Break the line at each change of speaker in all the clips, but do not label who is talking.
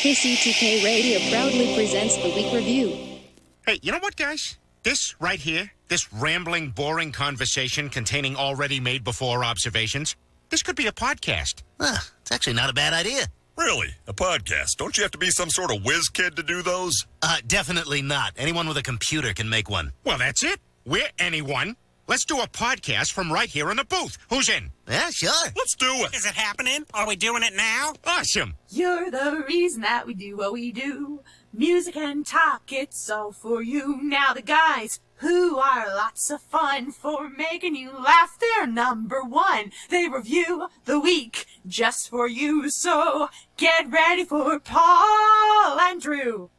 KCTK Radio proudly presents the Week Review.
Hey, you know what, guys? This right here, this rambling, boring conversation containing already made before observations, this could be a podcast.
It's actually not a bad idea.
Really? A podcast? Don't you have to be some sort of whiz kid to do those?
Definitely not. Anyone with a computer can make one.
Well, that's it. We're anyone. Let's do a podcast from right here in the booth. Who's in?
Yeah, sure.
Let's do it.
Is it happening? Are we doing it now?
Awesome.
You're the reason that we do what we do. Music and talk, it's all for you. Now the guys who are lots of fun for making you laugh, they're number one. They review the week just for you. So get ready for Paul and Drew.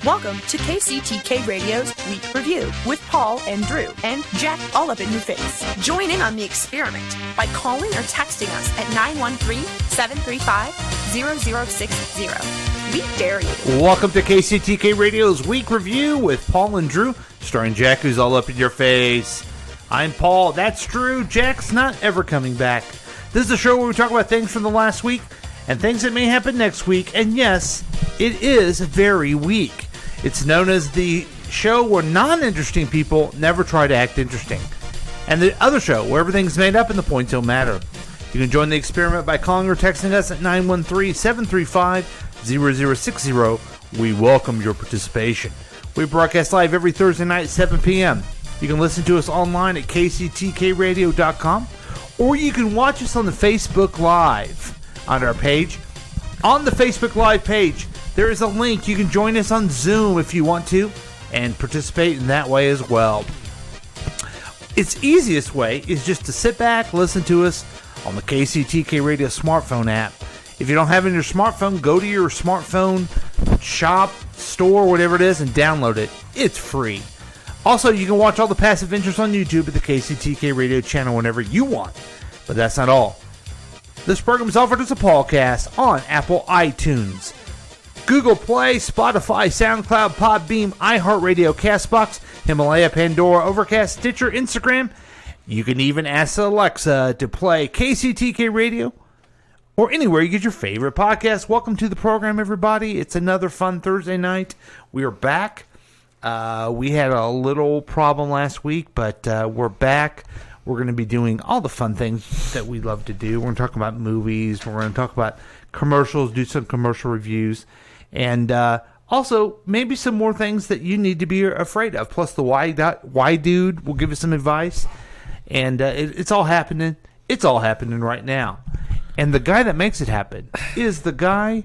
Welcome to KCTK Radio's Week Review with Paul and Drew and Jack all up in your face. Join in on the experiment by calling or texting us at 913-735-0060. We dare you.
Welcome to KCTK Radio's Week Review with Paul and Drew, starring Jack, who's all up in your face. I'm Paul. That's Drew. Jack's not ever coming back. This is a show where we talk about things from the last week and things that may happen next week. And yes, it is very weak. It's known as the show where non-interesting people never try to act interesting. And the other show where everything's made up and the points don't matter. You can join the experiment by calling or texting us at 913-735-0060. We welcome your participation. We broadcast live every Thursday night at 7 p.m. You can listen to us online at kctkradio.com, or you can watch us on the Facebook Live on our page. On the Facebook Live page, there is a link. You can join us on Zoom if you want to and participate in that way as well. Its easiest way is just to sit back, listen to us on the KCTK Radio smartphone app. If you don't have it in your smartphone, go to your smartphone shop, store, whatever it is, and download it. It's free. Also, you can watch all the past adventures on YouTube at the KCTK Radio channel whenever you want. But that's not all. This program is offered as a podcast on Apple iTunes, Google Play, Spotify, SoundCloud, Podbeam, iHeartRadio, CastBox, Himalaya, Pandora, Overcast, Stitcher, Instagram. You can even ask Alexa to play KCTK Radio or anywhere you get your favorite podcast. Welcome to the program, everybody. It's another fun Thursday night. We are back. We had a little problem last week, but we're back. We're going to be doing all the fun things that we love to do. We're going to talk about movies. We're going to talk about commercials, do some commercial reviews. And also, maybe some more things that you need to be afraid of. Plus, the why dude will give us some advice. And it's all happening. It's all happening right now. And the guy that makes it happen is the guy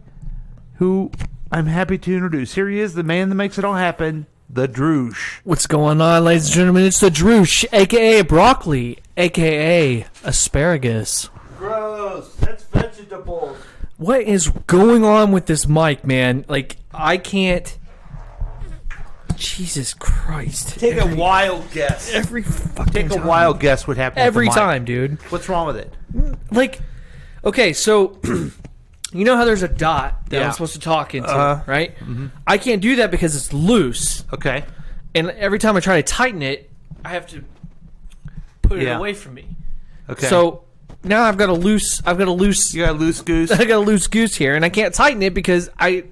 who I'm happy to introduce. Here he is, the man that makes it all happen, the Droosh.
What's going on, ladies and gentlemen? It's the Droosh, a.k.a. broccoli, a.k.a. asparagus.
Gross. That's vegetables.
What is going on with this mic, man? Like, I can't... Jesus Christ.
Take a wild guess.
Every fucking time.
Take a wild guess what happened
Every
with the mic.
time, dude.
What's wrong with it?
Like, okay, so... You know how there's a dot that I'm supposed to talk into, right? Mm-hmm. I can't do that because it's loose.
Okay.
And every time I try to tighten it, I have to put it away from me.
Okay.
So now I've got a loose.
You got a loose goose?
I got a loose goose here, and I can't tighten it because I.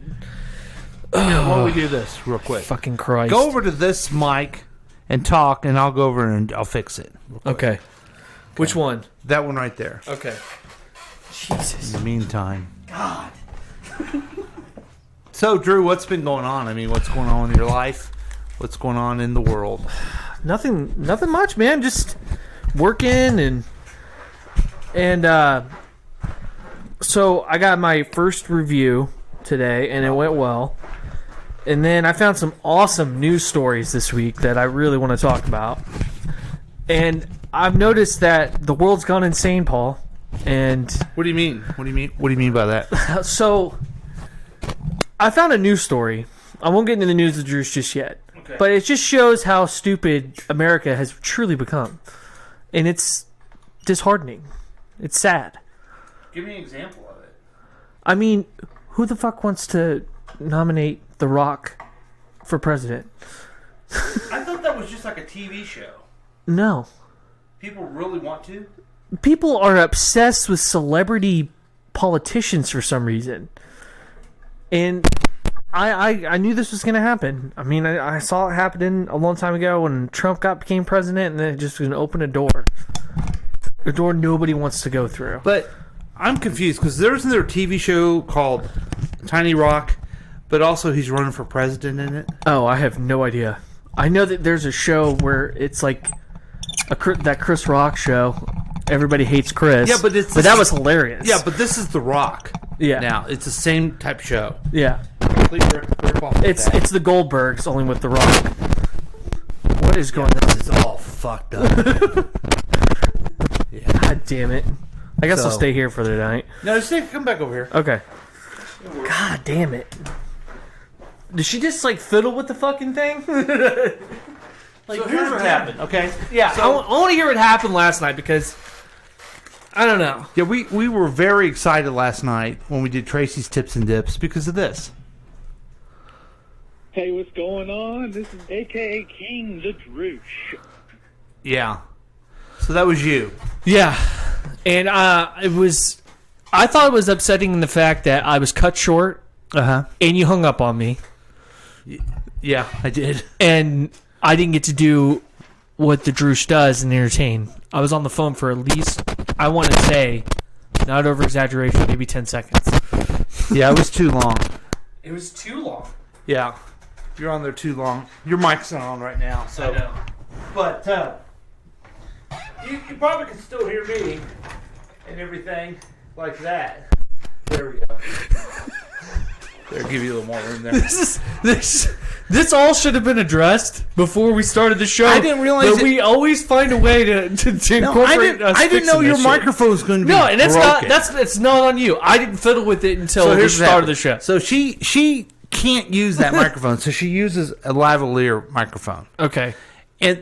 Why don't we do this real quick?
Fucking Christ!
Go over to this mic and talk, and I'll go over and I'll fix it.
Okay. Which one?
That one right there.
Okay. Jesus.
In the meantime.
God.
So, Drew, what's been going on? I mean, what's going on in your life? What's going on in the world?
Nothing much, man. Just working and so I got my first review today, and it went well. And then I found some awesome news stories this week that I really want to talk about. And I've noticed that the world's gone insane, Paul. And
what do you mean? What do you mean by that?
So I found a news story. I won't get into the news of Drews just yet. Okay. But it just shows how stupid America has truly become. And it's disheartening. It's sad.
Give me an example of it.
I mean, who the fuck wants to nominate The Rock for president?
I thought that was just like a TV show.
No.
People really want to?
People are obsessed with celebrity politicians for some reason. And I knew this was going to happen. I mean, I saw it happening a long time ago when Trump became president, and then it just was going to open a door. A door nobody wants to go through.
But I'm confused because there's another TV show called Tiny Rock, but also he's running for president in it.
Oh, I have no idea. I know that there's a show where it's like that Chris Rock show. Everybody hates Chris.
Yeah, but
that was hilarious.
Yeah, but this is The Rock.
Yeah.
Now it's the same type show.
Yeah.
Complete rip off of
It's
that.
it's the Goldbergs only with The Rock. What is going on?
This is all fucked up.
God damn it. I guess I'll
So-
stay here for the night.
No, come back over here.
Okay. God damn it. Did she just like fiddle with the fucking thing?
So here's what happened. Okay.
Yeah, I want to hear what happened last night because I don't know.
Yeah, we were very excited last night when we did Tracy's Tips and Dips because of this.
Hey, what's going on? This is AKA King the Droosh.
Yeah. So that was you.
Yeah, and I thought it was upsetting in the fact that I was cut short and you hung up on me.
Yeah, I did.
And I didn't get to do what the Droosh does and entertain. I was on the phone for at least, I want to say, not over exaggeration, maybe 10 seconds.
Yeah, it was too long.
It was too long.
Yeah, you're on there too long. Your mic's not on right now, so.
I know.
But you probably can still hear me and everything like that. There we go. There, give you a little more room there.
This all should have been addressed before we started the show.
I didn't realize
that we always find a way to
No,
incorporate.
I didn't know your microphone was going to be
No, and it's
broken.
it's not on you. I didn't fiddle with it until we
here's what
started the
happened.
show.
So she can't use that microphone, so she uses a lavalier microphone.
Okay.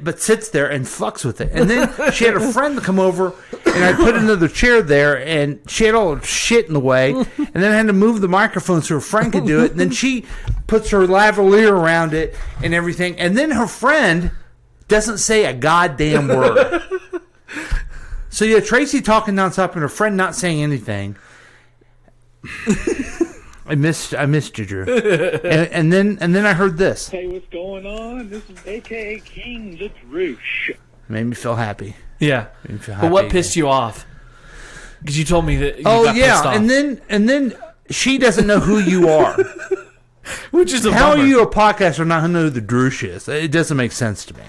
But sits there and fucks with it. And then she had a friend come over, and I put another chair there, and she had all her shit in the way. And then I had to move the microphone so her friend could do it. And then she puts her lavalier around it and everything. And then her friend doesn't say a goddamn word. So you have Tracy talking nonstop and her friend not saying anything. I missed you, Drew. and then I heard this.
Hey, what's going on? This is AKA King the Droosh.
Made me feel happy.
Yeah.
Made me feel
But what
happy.
pissed you off? Because you told me that you got pissed off.
and then she doesn't know who you are.
Which is a
How
bummer.
are you a podcaster not know who the Droosh is? It doesn't make sense to me.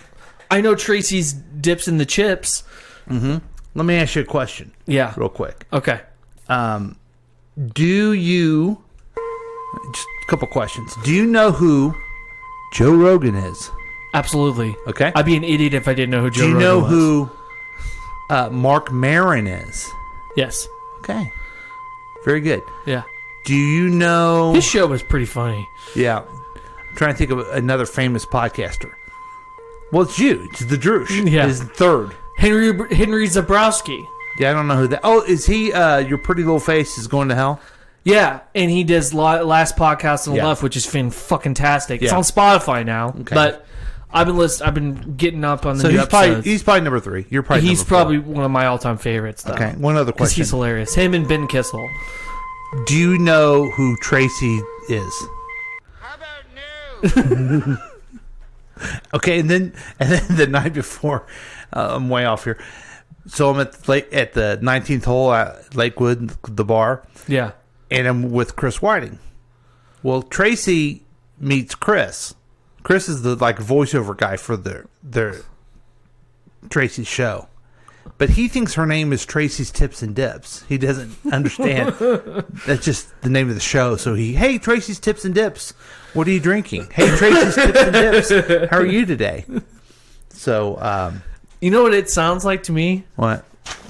I know Tracy's dips in the chips.
Mm-hmm. Let me ask you a question.
Yeah.
Real quick.
Okay.
Do you... Just a couple questions. Do you know who Joe Rogan is?
Absolutely.
Okay.
I'd be an idiot if I didn't know who Joe
Do you
Rogan
know
was.
who Mark Maron is?
Yes.
Okay. Very good.
Yeah.
Do you know...
His show was pretty funny.
Yeah. I'm trying to think of another famous podcaster. Well, it's you. It's the Droosh.
Yeah.
Is third.
Henry Zabrowski.
Yeah, I don't know who that... Oh, is he Your Pretty Little Face is Going to Hell?
Yeah, and he does Last Podcast on the
Yeah.
Left, which is fantastic. It's
Yeah.
on Spotify now,
Okay.
but I've been getting up on the
So
new
he's probably number 3. You're probably
He's
number 4.
probably one of my all-time favorites, though.
Okay, one other
'Cause
question.
he's hilarious. Him and Ben Kissel.
Do you know who Tracy is?
How about new?
Okay, and then the night before, I'm way off here. So I'm at the 19th hole at Lakewood, the bar.
Yeah.
And I'm with Chris Whiting. Well, Tracy meets Chris. Chris is the voiceover guy for their Tracy's show. But he thinks her name is Tracy's Tips and Dips. He doesn't understand. That's just the name of the show. So hey, Tracy's Tips and Dips. What are you drinking? Hey, Tracy's Tips and Dips. How are you today? So,
You know what it sounds like to me?
what?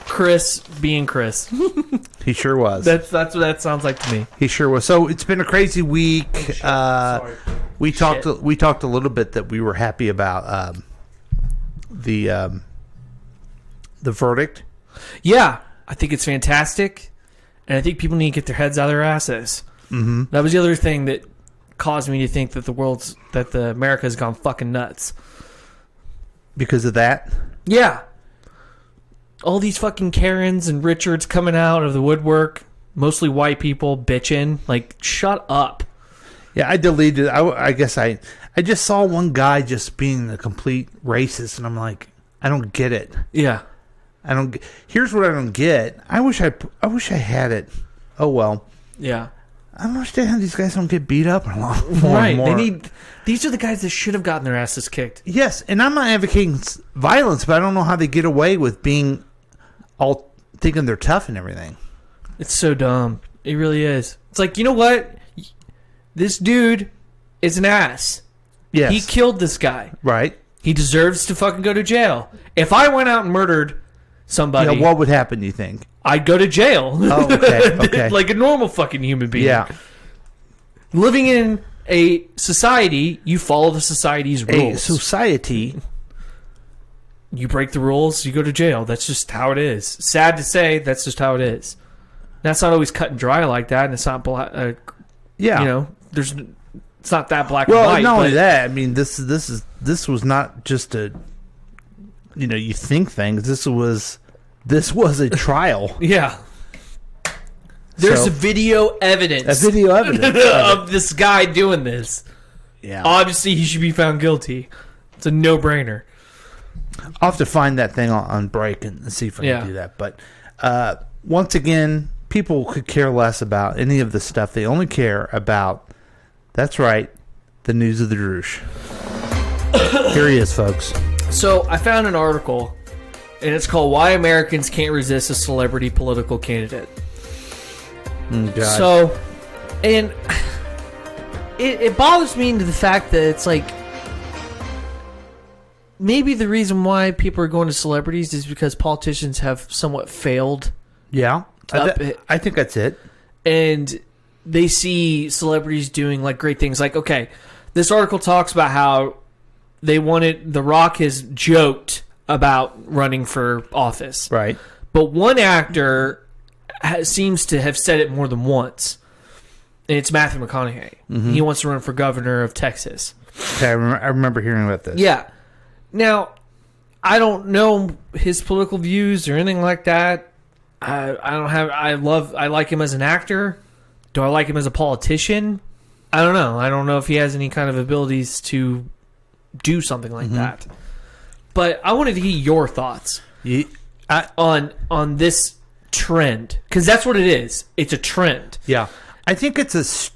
Chris being Chris.
He sure was.
That's what that sounds like to me.
He sure was. So it's been a crazy week.
Sorry.
We talked a little bit that we were happy about the verdict.
Yeah, I think it's fantastic, and I think people need to get their heads out of their asses. Mm-hmm. That was the other thing that caused me to think that the America has gone fucking nuts.
Because of that?
Yeah. all these fucking Karens and Richards coming out of the woodwork, mostly white people bitching. Like, shut up.
Yeah, I deleted. I guess I just saw one guy just being a complete racist, and I'm like, I don't get it.
Yeah.
I don't. Here's what I don't get. I wish I had it. Oh well.
Yeah.
I don't understand how these guys don't get beat up more
Right.
and more.
These are the guys that should have gotten their asses kicked.
Yes, and I'm not advocating violence, but I don't know how they get away with being all thinking they're tough and everything.
It's so dumb. It really is. It's like, you know what? This dude is an ass.
Yes.
He killed this guy.
Right.
He deserves to fucking go to jail. If I went out and murdered somebody,
Yeah, what would happen, do you think?
I'd go to jail.
Oh, okay. Okay.
Like a normal fucking human being.
Yeah.
Living in a society, you follow the society's
A
rules.
society.
You break the rules, you go to jail. That's just how it is. Sad to say, that's just how it is. That's not always cut and dry like that, and it's not
Yeah.
you know, it's not that black
Well,
and white.
not only
but-
that, I mean, this was not just a, you think things. This was a trial.
Yeah. There's
So-
video evidence.
A video evidence
of this guy doing this.
Yeah.
Obviously, he should be found guilty. It's a no-brainer.
I'll have to find that thing on break and see if I can do that. But once again, people could care less about any of this stuff. They only care about, that's right, the news of the Droosh. Here he is, folks.
So, I found an article, and it's called Why Americans Can't Resist a Celebrity Political Candidate.
God.
So, and it bothers me to the fact that it's like, maybe the reason why people are going to celebrities is because politicians have somewhat failed.
Yeah. I think that's it.
And they see celebrities doing like great things. Like, okay, this article talks about how The Rock has joked about running for office.
Right.
But one actor seems to have said it more than once. And it's Matthew McConaughey.
Mm-hmm.
He wants to run for governor of Texas.
Okay, I remember hearing about this.
Yeah. Now, I don't know his political views or anything like that. I like him as an actor. Do I like him as a politician? I don't know. I don't know if he has any kind of abilities to do something like that. But I wanted to hear your thoughts on this trend, because that's what it is. It's a trend.
Yeah. I think it's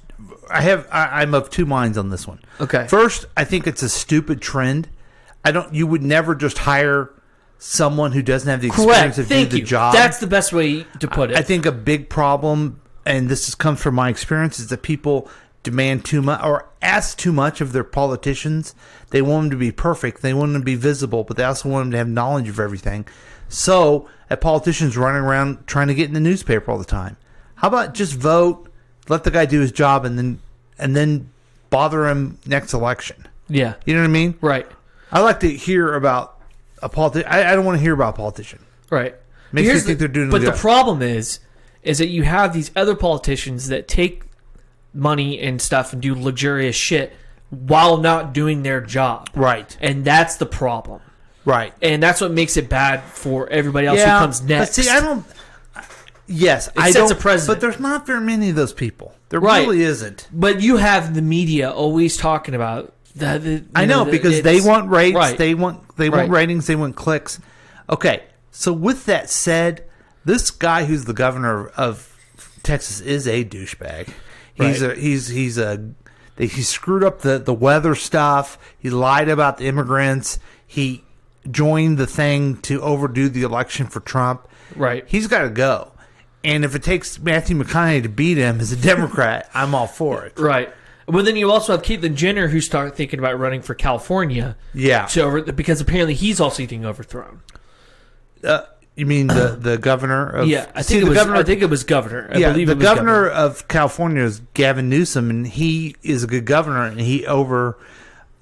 I'm of two minds on this one.
Okay.
First, I think it's a stupid trend. You would never just hire someone who doesn't have the experience
Correct.
to
Thank
do the
you.
job.
That's the best way to put it.
I think a big problem, and this comes from my experience, is that people demand too much or ask too much of their politicians. They want them to be perfect. They want them to be visible, but they also want them to have knowledge of everything. So, a politician's running around trying to get in the newspaper all the time. How about just vote, let the guy do his job, and then bother him next election?
Yeah.
You know what I mean?
Right.
I like to hear about a politician. I don't want to hear about a politician.
Right.
Makes me think they're doing
But
the
the
job.
problem is that you have these other politicians that take money and stuff and do luxurious shit while not doing their job.
Right.
And that's the problem.
Right.
And that's what makes it bad for everybody else who comes next.
But see, I don't. Yes,
It sets a
don't.
precedent.
But there's not very many of those people. There
Right.
really isn't.
But you have the media always talking about
I know because they want rates.
Right.
They want
Right.
ratings. They want clicks. Okay. So with that said, this guy who's the governor of Texas is a douchebag.
Right.
He screwed up the weather stuff. He lied about the immigrants. He joined the thing to overdo the election for Trump.
Right.
He's got to go. And if it takes Matthew McConaughey to beat him as a Democrat, I'm all for it.
Right. But then you also have Caitlyn Jenner, who started thinking about running for California.
Yeah.
Because apparently he's also getting overthrown.
You mean the governor of?
Yeah, I think it was governor. I believe
the
it was
governor of California is Gavin Newsom, and he is a good governor. And a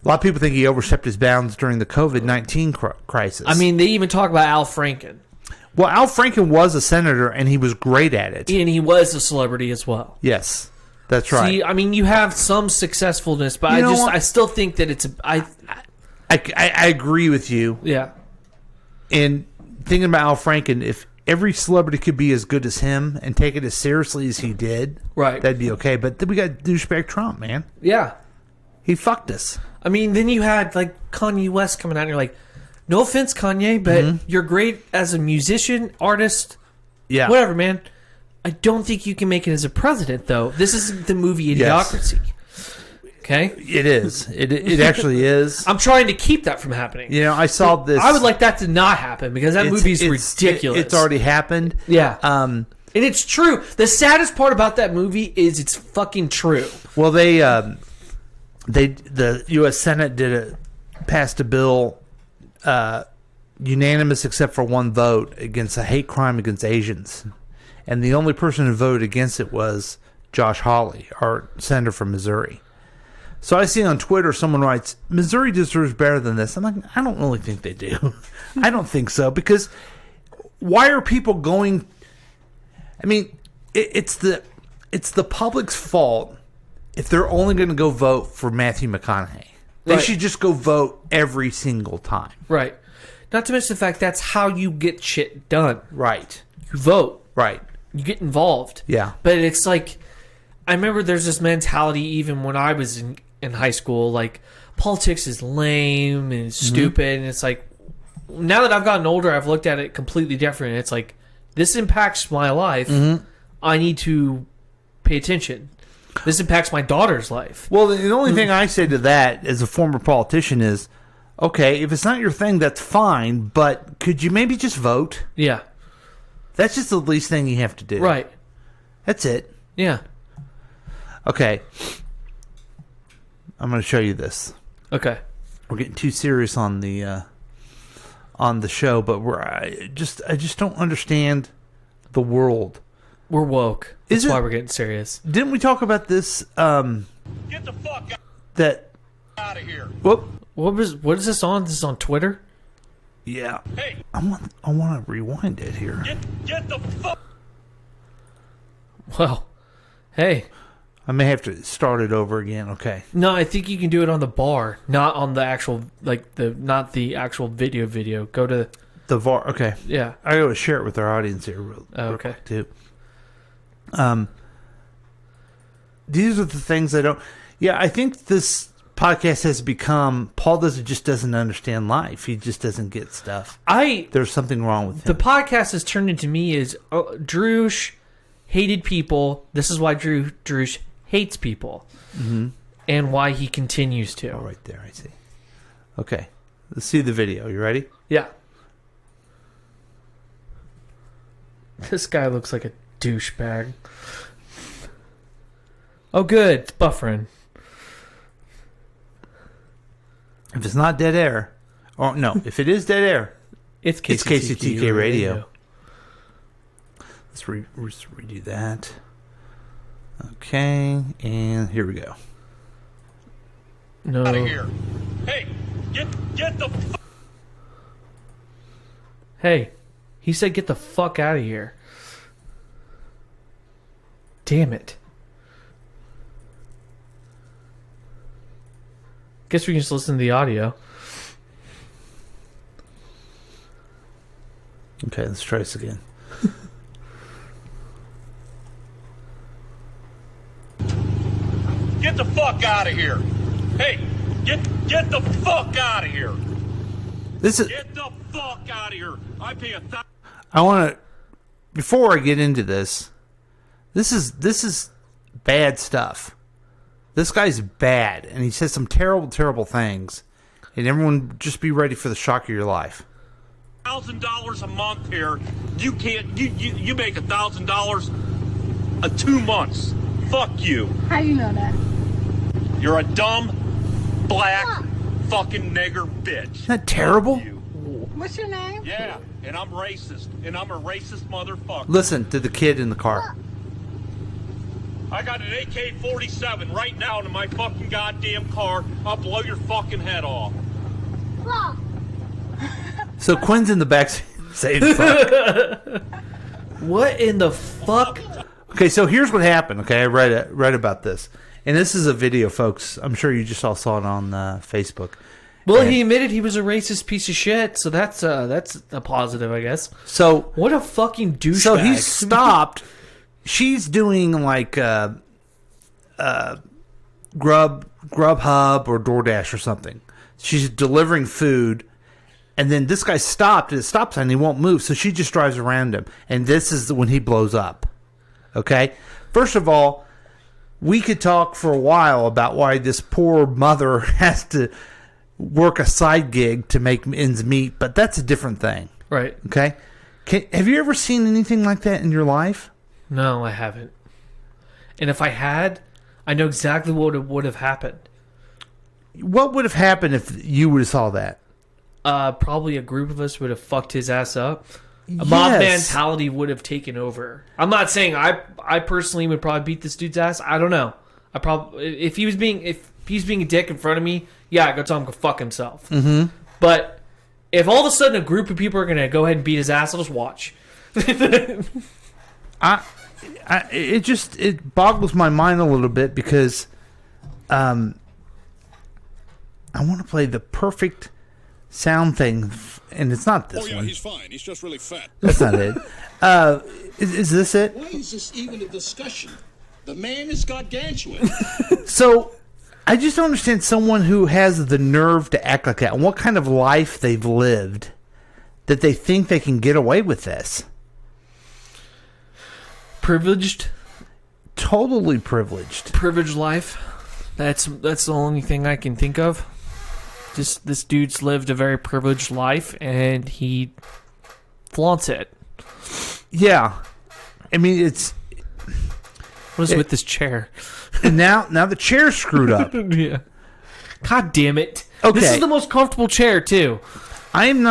lot of people think he overstepped his bounds during the COVID-19 crisis.
I mean, they even talk about Al Franken.
Well, Al Franken was a senator, and he was great at it.
And he was a celebrity as well.
Yes, that's right.
See, I mean, you have some successfulness, but
You know what?
I still think that it's
I agree with you.
Yeah.
And thinking about Al Franken, if every celebrity could be as good as him and take it as seriously as he did,
Right.
that'd be okay. But then we got douchebag Trump, man.
Yeah.
He fucked us.
I mean, then you had like Kanye West coming out and you're like, no offense, Kanye, but you're great as a musician, artist,
Yeah.
whatever, man. I don't think you can make it as a president, though. This is the movie Idiocracy. Okay?
It is. It actually is.
I'm trying to keep that from happening.
You know, I saw this.
I would like that to not happen because that movie's ridiculous.
It's already happened.
Yeah. And it's true. The saddest part about that movie is it's fucking true.
Well, the U.S. Senate passed a bill, unanimous except for one vote, against a hate crime against Asians. And the only person who voted against it was Josh Hawley, our senator from Missouri. So I see on Twitter someone writes, Missouri deserves better than this. I'm like, I don't really think they do. I don't think so. Because why are people going... I mean, it's the public's fault if they're only going to go vote for Matthew McConaughey. They should just go vote every single time.
Right. Not to mention the fact that's how you get shit done.
Right.
You vote.
Right.
You get involved.
Yeah.
But it's like, I remember there's this mentality even when I was in high school, like, politics is lame and it's stupid. And it's like, now that I've gotten older, I've looked at it completely different. It's like, this impacts my life. I need to pay attention. This impacts my daughter's life.
Well, the only thing I say to that as a former politician is, okay, if it's not your thing, that's fine, but could you maybe just vote?
Yeah.
That's just the least thing you have to do.
Right.
That's it.
Yeah.
Okay. I'm going to show you this.
Okay.
We're getting too serious on the show, but I just don't understand the world.
We're woke. That's
Is it-
why we're getting serious.
Didn't we talk about this?
Get the fuck out of here.
Whoop.
What is this on? This is on Twitter?
Yeah.
Hey,
I want to rewind it here.
get the fuck.
Well, hey.
I may have to start it over again. Okay.
No, I think you can do it on the bar, not on the actual, not the actual video. Go to
The VAR. Okay.
yeah.
I got to share it with our audience here real
Okay.
quick too. These are the things I don't. Yeah, I think this podcast has become. Paul doesn't understand life. He just doesn't get stuff. There's something wrong with him.
The podcast has turned into me as Droosh hated people. This is why Droosh hates people, and why he continues to.
Oh, right there, I see. Okay, let's see the video. You ready?
Yeah. This guy looks like a douchebag. Oh, good. It's buffering.
If it's not dead air, or no, if it is dead air,
It's
KCTK Radio. Let's redo that. Okay, and here we go.
No.
Out of here. Hey, get the fuck.
Hey, he said get the fuck out of here. Damn it. Guess we can just listen to the audio.
Okay, let's try this again.
Get the fuck out of here. Hey, get the fuck out of here.
This is.
Get the fuck out of here. I pay $1,000.
I want to. Before I get into this, this is bad stuff. This guy's bad, and he says some terrible, terrible things. And everyone, just be ready for the shock of your life.
$1,000 a month here. You can't. You make $1,000 a 2 months. Fuck you.
How you know that?
You're a dumb, black, fucking nigger bitch.
Isn't that terrible?
Fuck you.
What's your name?
Yeah, and I'm racist, and I'm a racist motherfucker.
Listen to the kid in the car.
I got an AK-47 right now in my fucking goddamn car. I'll blow your fucking head off.
So Quinn's in the back saying fuck.
What in the fuck?
Okay, so here's what happened. Okay, I read about this. And this is a video, folks. I'm sure you just all saw it on Facebook.
Well,
And
he admitted he was a racist piece of shit, so that's a positive, I guess.
so
What a fucking douchebag.
So he stopped. She's doing like Grubhub or DoorDash or something. She's delivering food, and then this guy stopped at a stop sign. He won't move, so she just drives around him. And this is when he blows up. Okay? First of all, we could talk for a while about why this poor mother has to work a side gig to make ends meet, but that's a different thing.
Right.
Okay? Have you ever seen anything like that in your life?
No, I haven't. And if I had, I know exactly what would have happened.
What would have happened if you would have saw that?
Probably a group of us would have fucked his ass up. A mob mentality would have taken over. I'm not saying I personally would probably beat this dude's ass. I don't know. I probably if he's being a dick in front of me, yeah, I go tell him to go fuck himself.
Mm-hmm.
But if all of a sudden a group of people are gonna go ahead and beat his ass, I'll just watch.
It boggles my mind a little bit because I want to play the perfect sound thing, and it's not this one.
He's fine. He's just really fat.
That's not it. Is this it?
Why is this even a discussion? The man is gargantuan.
So, I just don't understand someone who has the nerve to act like that and what kind of life they've lived that they think they can get away with this.
Privileged?
Totally privileged.
Privileged life. That's the only thing I can think of. Just this dude's lived a very privileged life and he flaunts it.
Yeah. I mean, it's...
What is with this chair?
And now the chair's screwed up.
Yeah. God damn it.
Okay.
This is the most comfortable chair, too.
I'm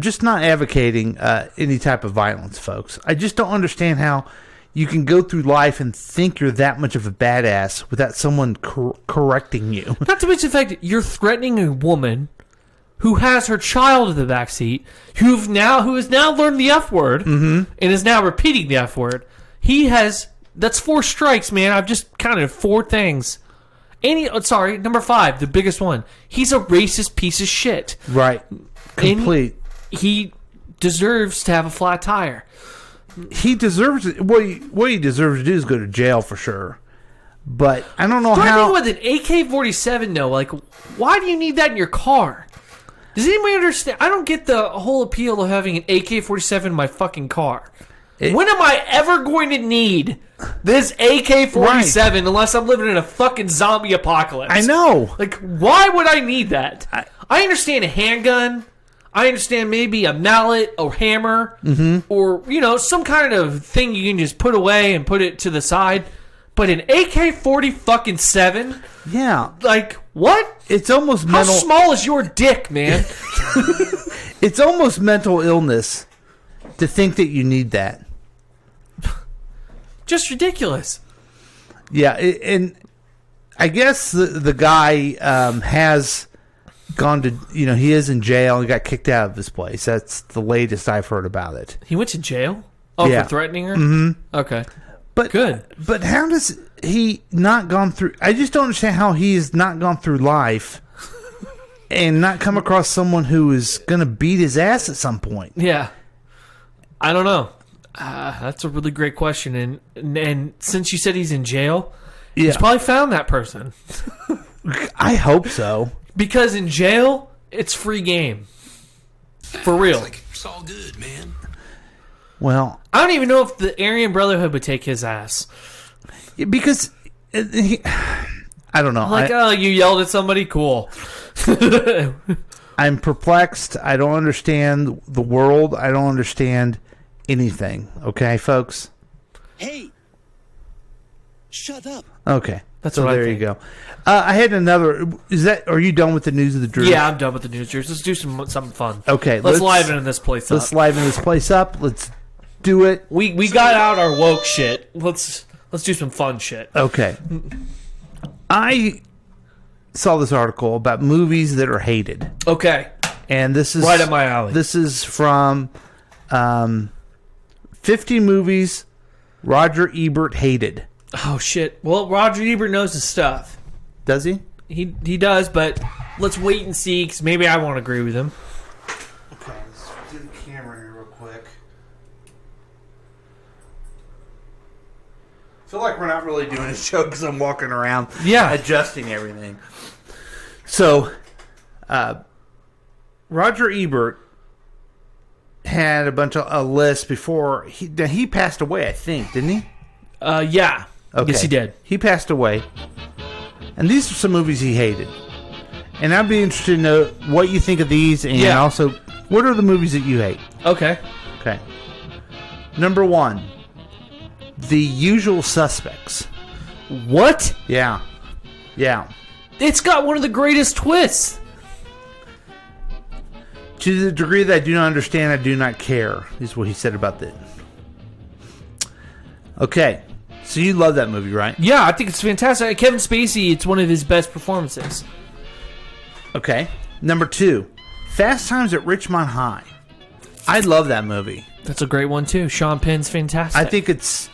just not advocating any type of violence, folks. I just don't understand how you can go through life and think you're that much of a badass without someone correcting you.
Not to mention the fact that you're threatening a woman who has her child in the backseat, who has now learned the F word and is now repeating the F word. That's 4 strikes, man. I've just counted 4 things. Number 5, the biggest one. He's a racist piece of shit.
Right. Complete.
He deserves to have a flat tire.
He deserves it. What he deserves to do is go to jail for sure. But I don't know how.
With an AK-47, though, like, why do you need that in your car? Does anybody understand? I don't get the whole appeal of having an AK-47 in my fucking car. When am I ever going to need this AK-47 unless I'm living in a fucking zombie apocalypse?
I know.
Like, why would I need that? I understand a handgun. I understand maybe a mallet or hammer or, some kind of thing you can just put away and put it to the side. But an AK-47?
Yeah.
Like, what?
It's almost
How small is your dick, man?
It's almost mental illness to think that you need that.
Just ridiculous.
Yeah, and I guess the guy has gone to, he is in jail. He got kicked out of his place. That's the latest I've heard about it.
He went to jail? Oh,
yeah.
For threatening her?
Mm-hmm.
Okay.
But
good.
But how does he not gone through... I just don't understand how he's not gone through life and not come across someone who is going to beat his ass at some point.
Yeah. I don't know. That's a really great question. And since you said he's in jail, he's probably found that person.
I hope so.
Because in jail, it's free game. For real.
It's all good, man.
Well,
I don't even know if the Aryan Brotherhood would take his ass.
Because I don't know.
You yelled at somebody? Cool.
I'm perplexed. I don't understand the world. I don't understand anything. Okay, folks?
Hey, shut up.
Okay.
That's
so
what I
there
think.
you go. I had another... Are you done with the news of the Drew?
Yeah, I'm done with the news. Let's do something fun.
Okay.
Let's liven this place up.
Let's liven this place up. Let's do it.
We got out our woke shit. Let's do some fun shit.
Okay. I saw this article about movies that are hated.
Okay.
And this is...
right up my alley.
This is from 50 movies Roger Ebert hated.
Oh, shit. Well, Roger Ebert knows his stuff.
Does he?
He does, but let's wait and see, because maybe I won't agree with him.
Okay, let's do the camera here real quick. I feel like we're not really doing a show because I'm walking around adjusting everything. So, Roger Ebert had a bunch of a list before he passed away, I think, didn't he?
Yeah.
Okay.
Yes, he did.
He passed away. And these are some movies he hated. And I'd be interested to know what you think of these, and also, what are the movies that you hate?
Okay.
Okay. Number 1, The Usual Suspects.
What?
Yeah. Yeah.
It's got one of the greatest twists.
To the degree that I do not understand, I do not care, is what he said about that. Okay. So you love that movie, right?
Yeah, I think it's fantastic. Kevin Spacey, it's one of his best performances.
Okay. Number 2, Fast Times at Ridgemont High. I love that movie.
That's a great one, too. Sean Penn's fantastic.
I think it's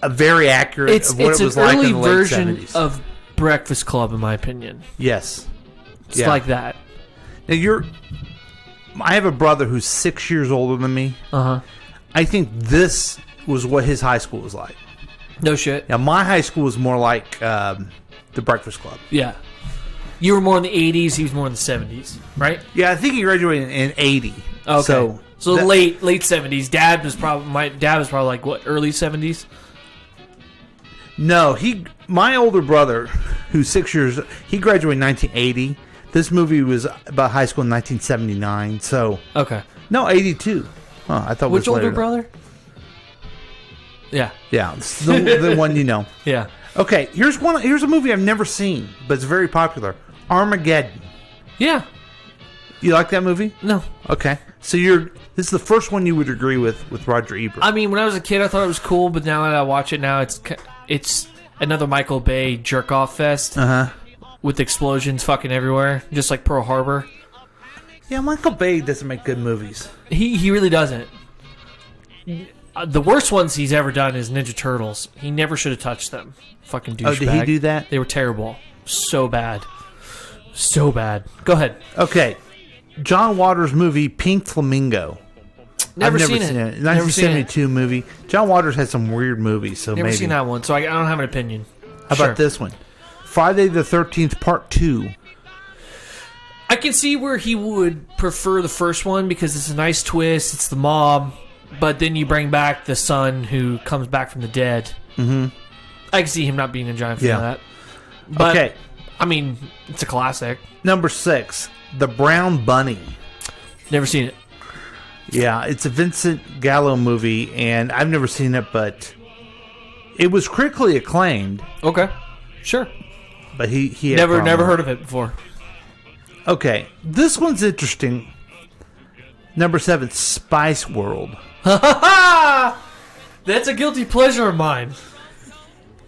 a very accurate of what it was like in the late 70s.
It's an early version of Breakfast Club, in my opinion.
Yes.
It's like that.
Now, I have a brother who's 6 years older than me.
Uh-huh.
I think this was what his high school was like.
No shit.
Now, my high school was more like The Breakfast Club.
Yeah. You were more in the 80s, he was more in the 70s, right?
Yeah, I think he graduated in 80.
Okay. So late 70s. My dad was probably like, what, early 70s?
No, my older brother, who's 6 years, he graduated in 1980. This movie was about high school in 1979. So
okay,
no, 82. Oh, I thought
which
it was
older
later.
brother? Yeah,
it's the one you know.
Yeah.
Okay, here's a movie I've never seen, but it's very popular. Armageddon.
Yeah.
You like that movie?
No.
Okay, so this is the first one you would agree with Roger Ebert.
I mean, when I was a kid, I thought it was cool, but now that I watch it now, it's another Michael Bay jerk off fest. With explosions fucking everywhere, just like Pearl Harbor.
Yeah, Michael Bay doesn't make good movies.
He really doesn't. The worst ones he's ever done is Ninja Turtles. He never should have touched them. Fucking douchebag.
Oh, did he do that?
They were terrible. So bad. So bad. Go ahead.
Okay. John Waters' movie Pink Flamingo.
Never
I've
seen it.
1972 movie. John Waters had some weird movies, so
never
maybe.
seen that one, so I don't have an opinion.
How about this one? Friday the 13th Part 2.
I can see where he would prefer the first one because it's a nice twist. It's the mob, but then you bring back the son who comes back from the dead.
Mm-hmm.
I can see him not being a giant fan of that. But,
okay.
I mean, it's a classic.
Number 6, The Brown Bunny.
Never seen it.
Yeah, it's a Vincent Gallo movie, and I've never seen it, but it was critically acclaimed.
Okay, sure.
But he had
never heard of it before.
Okay, this one's interesting. Number 7, Spice World.
That's a guilty pleasure of mine.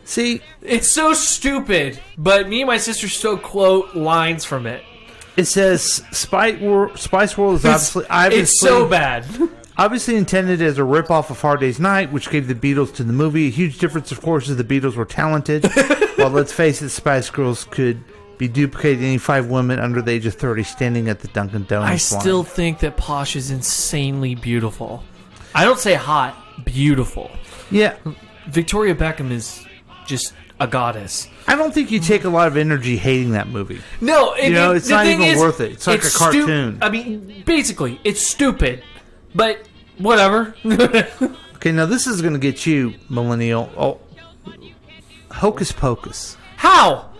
See,
it's so stupid, but me and my sister still quote lines from it.
It says Spice World is obviously
it's so bad.
Obviously intended as a ripoff of Hard Day's Night, which gave the Beatles to the movie. A huge difference, of course, is the Beatles were talented. While let's face it, Spice Girls could be duplicated any 5 women under the age of 30 standing at the Dunkin' Donuts line.
I still think that Posh is insanely beautiful. I don't say hot, beautiful.
Yeah.
Victoria Beckham is just a goddess.
I don't think you take a lot of energy hating that movie.
No,
it's not even worth it. It's like a cartoon.
I mean, basically, it's stupid, but whatever.
Okay, now this is going to get you, millennial. Oh, Hocus Pocus.
How?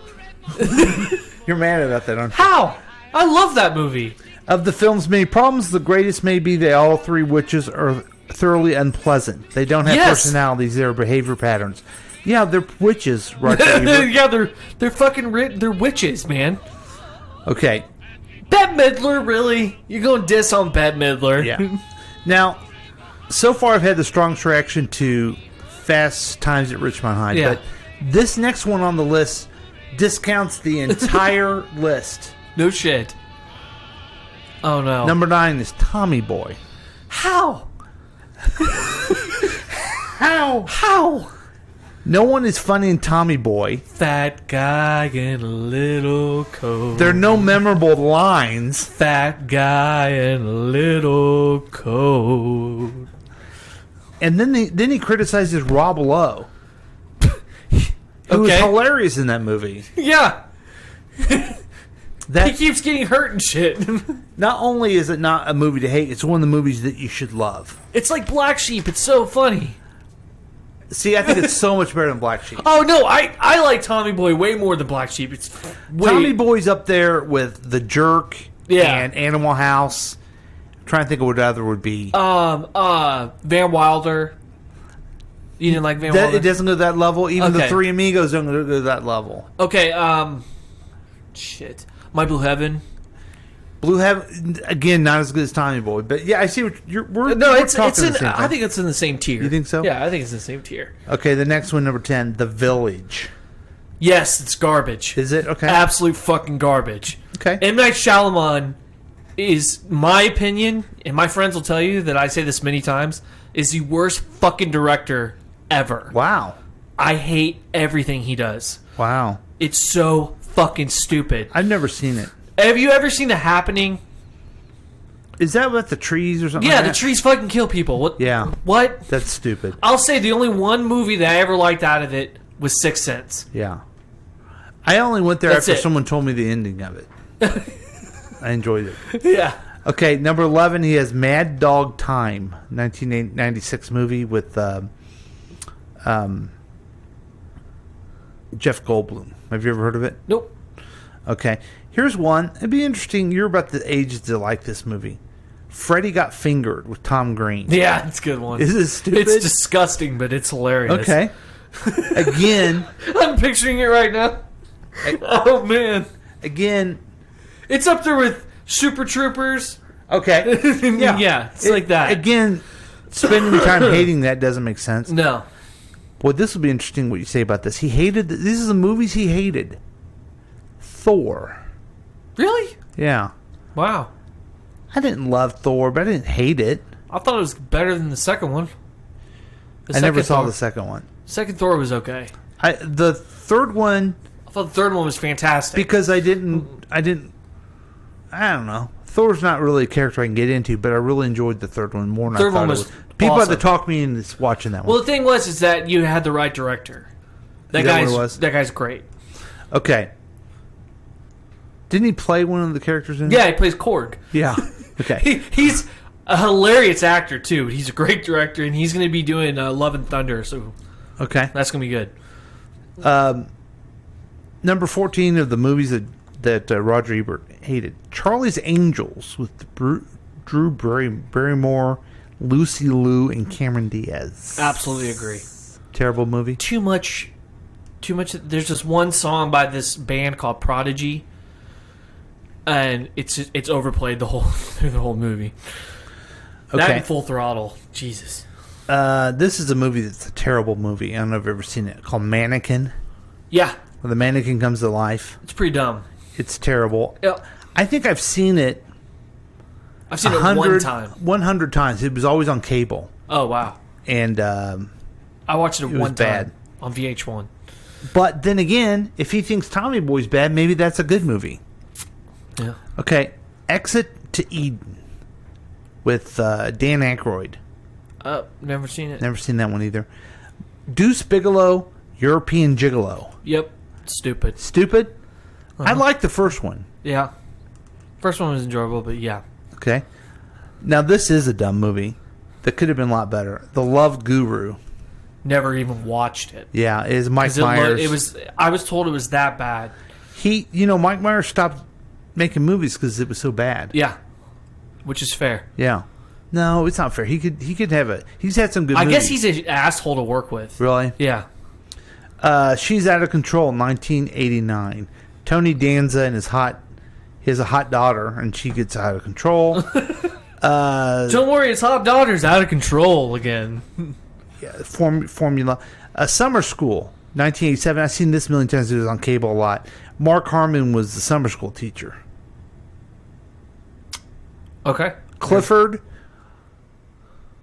You're mad about that, aren't you?
How? I love that movie.
Of the film's many problems, the greatest may be that all 3 witches are thoroughly unpleasant. They don't have personalities; they're behavior patterns. Yeah, they're witches, Roger Ebert.
Yeah, they're fucking they're witches, man.
Okay.
Bette Midler, really? You're going diss on Bette Midler?
Yeah. Now, so far I've had the strongest reaction to Fast Times at Ridgemont High, but this next one on the list discounts the entire list.
No shit. Oh no.
Number 9 is Tommy Boy.
How?
How? No one is funny in Tommy Boy.
Fat guy in a little coat.
There are no memorable lines.
Fat guy in a little coat.
And then he criticizes Rob Lowe, who was hilarious in that movie.
Yeah. He keeps getting hurt and shit.
Not only is it not a movie to hate, it's one of the movies that you should love.
It's like Black Sheep. It's so funny.
See, I think it's so much better than Black Sheep.
Oh, no. I like Tommy Boy way more than Black Sheep. It's way...
Tommy Boy's up there with The Jerk and Animal House. I'm trying to think of what other would be.
Van Wilder. You didn't like Van Wilder?
It doesn't go to that level. Even the Three Amigos don't go to that level.
Okay, shit. My Blue Heaven.
Blue Heaven, again, not as good as Tommy Boy, but yeah, I see what you're.
I think it's in the same tier.
You think so?
Yeah, I think it's in the same tier.
Okay, the next one, number 10, The Village.
Yes, it's garbage.
Is it? Okay.
Absolute fucking garbage.
Okay.
M. Night Shyamalan is, my opinion, and my friends will tell you that I say this many times, is the worst fucking director ever.
Wow.
I hate everything he does.
Wow.
It's so fucking stupid.
I've never seen it.
Have you ever seen The Happening?
Is that about the trees or something?
Yeah,
like
the
that?
trees fucking kill people. What?
Yeah.
What?
That's stupid.
I'll say the only one movie that I ever liked out of it was Sixth Sense.
Yeah. I only went there
That's
after
it.
someone told me the ending of it. I enjoyed it.
Yeah.
Okay, number 11, he has Mad Dog Time, 1996 movie with Jeff Goldblum. Have you ever heard of it?
Nope.
Okay. Here's one. It'd be interesting. You're about the age to like this movie. Freddy Got Fingered with Tom Green.
Yeah, it's a good one.
Is it stupid?
It's disgusting, but it's hilarious.
Okay. Again.
I'm picturing it right now. Oh, man.
Again.
It's up there with Super Troopers.
Okay. Yeah.
Yeah, it's like that.
Again, spending your time hating that doesn't make sense.
No.
Boy, this will be interesting what you say about this. He hated... These are the movies he hated. Thor.
Really?
Yeah.
Wow.
I didn't love Thor, but I didn't hate it.
I thought it was better than the second one.
I never saw the second one.
Second Thor was okay.
The third one...
I thought the third one was fantastic.
Because I don't know. Thor's not really a character I can get into, but I really enjoyed the third one more than I thought it was. People had to talk me into watching that one.
Well, the thing is that you had the right director. That guy's great.
Okay. Didn't he play one of the characters in it?
Yeah, he plays Korg.
Yeah. Okay.
He's a hilarious actor, too. He's a great director, and he's going to be doing Love and Thunder, so
okay,
that's going to be good.
Number 14 of the movies that Roger Ebert hated. Charlie's Angels with Drew Barrymore, Lucy Liu, and Cameron Diaz.
Absolutely agree.
Terrible movie.
Too much. There's this one song by this band called Prodigy, and it's overplayed through the whole movie.
Okay.
That and Full Throttle. Jesus.
This is a movie that's a terrible movie. I don't know if you've ever seen it. Called Mannequin.
Yeah.
Where the mannequin comes to life.
It's pretty dumb.
It's terrible.
Yeah.
I think I've seen it.
I've seen it one time.
100 times. It was always on cable.
Oh, wow.
And
I watched it one time on VH1.
But then again, if he thinks Tommy Boy's bad, maybe that's a good movie.
Yeah.
Okay. Exit to Eden with Dan Aykroyd.
Never seen it.
Never seen that one either. Deuce Bigelow, European Gigolo.
Yep. Stupid.
Stupid? I like the first one.
Yeah. First one was enjoyable, but yeah.
Okay. Now, this is a dumb movie that could have been a lot better. The Love Guru.
Never even watched it.
Yeah, it is Mike Myers.
I was told it was that bad.
Mike Myers stopped making movies because it was so bad.
Yeah. Which is fair.
Yeah. No, it's not fair. He could have he's had some good movies.
I guess he's an asshole to work with.
Really?
Yeah.
She's Out of Control, 1989. Tony Danza and he has a hot daughter, and she gets out of control.
Don't worry, his hot daughter's out of control again.
Yeah, Formula. Summer School, 1987. I've seen this a million times. It was on cable a lot. Mark Harmon was the summer school teacher.
Okay.
Clifford.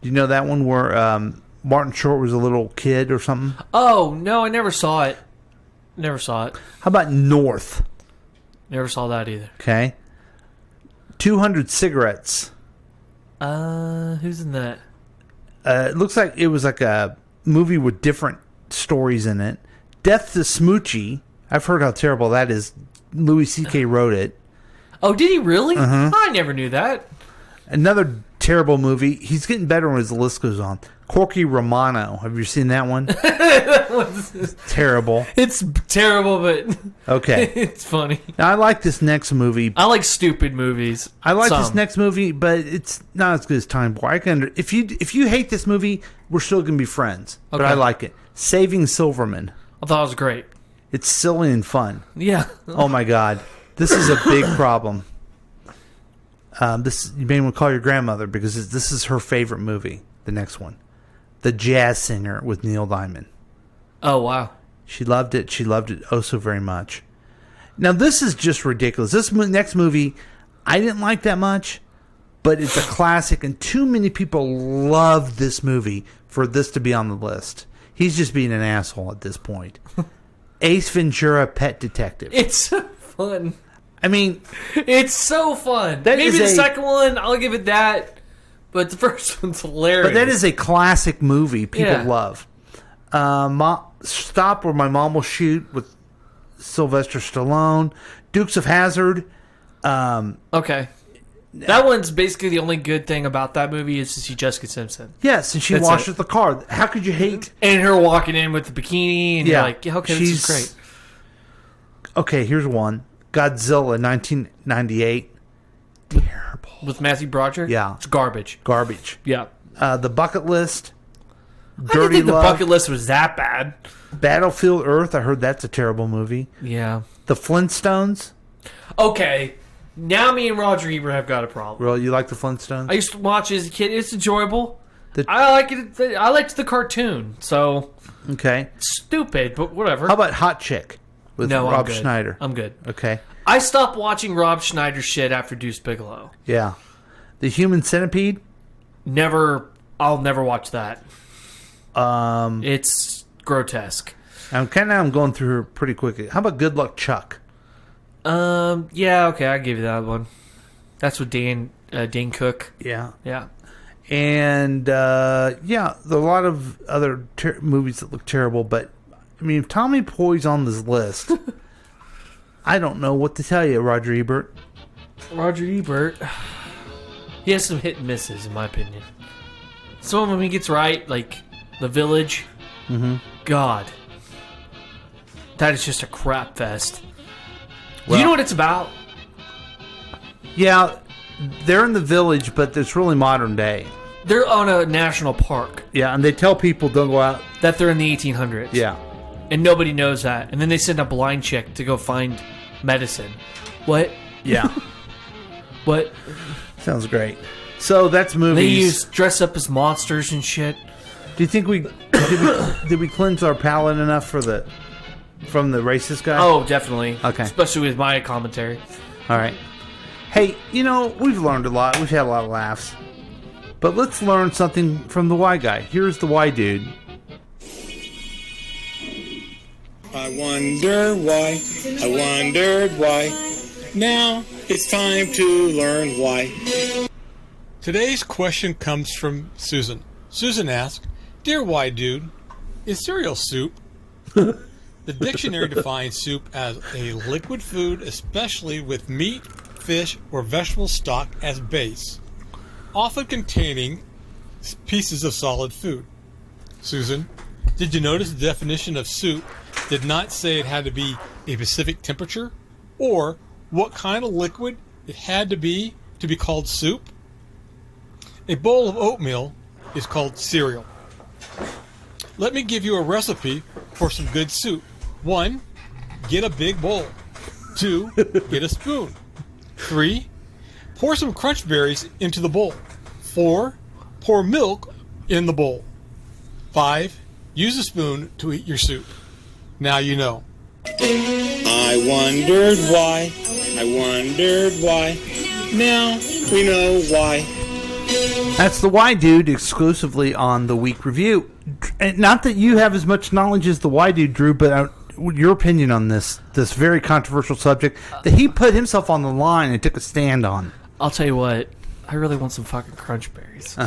Do you know that one where Martin Short was a little kid or something?
Oh, no, I never saw it. Never saw it.
How about North?
Never saw that either.
Okay. 200 Cigarettes.
Who's in that?
It looks like it was like a movie with different stories in it. Death to Smoochie. I've heard how terrible that is. Louis C.K. wrote it.
Oh, did he really?
Uh-huh.
I never knew that.
Another terrible movie. He's getting better as the list goes on. Corky Romano. Have you seen that one? Terrible.
It's terrible, but
okay,
it's funny.
Now, I like this next movie.
I like stupid movies.
I like this next movie, but it's not as good as Time Boy. If you hate this movie, we're still gonna be friends. But
Okay.
I like it. Saving Silverman.
I thought it was great.
It's silly and fun.
Yeah.
Oh my God, this is a big problem. This you may want to call your grandmother because this is her favorite movie. The next one, The Jazz Singer with Neil Diamond.
Oh wow.
She loved it. She loved it oh so very much. Now this is just ridiculous. This next movie, I didn't like that much, but it's a classic, and too many people love this movie for this to be on the list. He's just being an asshole at this point. Ace Ventura: Pet Detective.
It's so fun.
I mean,
it's so fun. Maybe the second one, I'll give it that, but the first one's hilarious.
But that is a classic movie people
Yeah.
love. Stop Where My Mom Will Shoot with Sylvester Stallone. Dukes of Hazzard.
Okay. That one's basically the only good thing about that movie is to see Jessica Simpson.
Yes, and she
That's
washes
it.
the car. How could you hate?
And her walking in with the bikini, and you're like, yeah, okay, this is great.
Okay, here's one. Godzilla, 1998. Terrible.
With Matthew Broderick?
Yeah.
It's garbage.
Garbage.
Yeah.
The Bucket List.
I didn't think the bucket list was that bad.
Battlefield Earth. I heard that's a terrible movie.
Yeah.
The Flintstones.
Okay. Now me and Roger Ebert have got a problem.
Well, you like the Flintstones?
I used to watch it as a kid. It's enjoyable. I like it. I liked the cartoon. So
Okay.
stupid, but whatever.
How about Hot Chick with
No, I'm
Rob
good.
Schneider?
I'm good.
Okay.
I stopped watching Rob Schneider shit after Deuce Bigelow.
Yeah. The Human Centipede.
I'll never watch that. It's grotesque.
I'm going through her pretty quickly. How about Good Luck Chuck?
Yeah, okay, I'll give you that one. That's with Dane Cook.
Yeah.
Yeah.
And there are a lot of other movies that look terrible, but I mean, if Tommy Poy's on this list, I don't know what to tell you, Roger Ebert.
Roger Ebert, he has some hit and misses, in my opinion. Some of them he gets right, like The Village.
Mm-hmm.
God, that is just a crap fest.
Well,
you know what it's about?
Yeah, they're in the village, but it's really modern day.
They're on a national park.
Yeah, and they tell people don't go out.
That they're in the 1800s.
Yeah.
And nobody knows that. And then they send a blind chick to go find medicine. What?
Yeah.
What?
Sounds great. So that's movies.
They dress up as monsters and shit.
Do you think did we cleanse our palate enough from the racist guy?
Oh, definitely.
Okay.
Especially with my commentary.
All right. Hey, we've learned a lot. We've had a lot of laughs. But let's learn something from the Y guy. Here's the Y dude.
I wonder why. I wondered why. Now it's time to learn why. Today's question comes from Susan. Susan asks, "Dear Y Dude, is cereal soup?" The dictionary defines soup as a liquid food, especially with meat, fish, or vegetable stock as base, often containing pieces of solid food. Susan, did you notice the definition of soup did not say it had to be a specific temperature or what kind of liquid it had to be called soup? A bowl of oatmeal is called cereal. Let me give you a recipe for some good soup. 1. Get a big bowl. 2. Get a spoon. 3. Pour some crunch berries into the bowl. 4. Pour milk in the bowl. 5. Use a spoon to eat your soup. Now you know. I wondered why. I wondered why. Now we know why.
That's the Why Dude, exclusively on the Week Review. And not that you have as much knowledge as the Why Dude, Drew, but your opinion on this very controversial subject that he put himself on the line and took a stand on.
I'll tell you what, I really want some fucking Crunch Berries.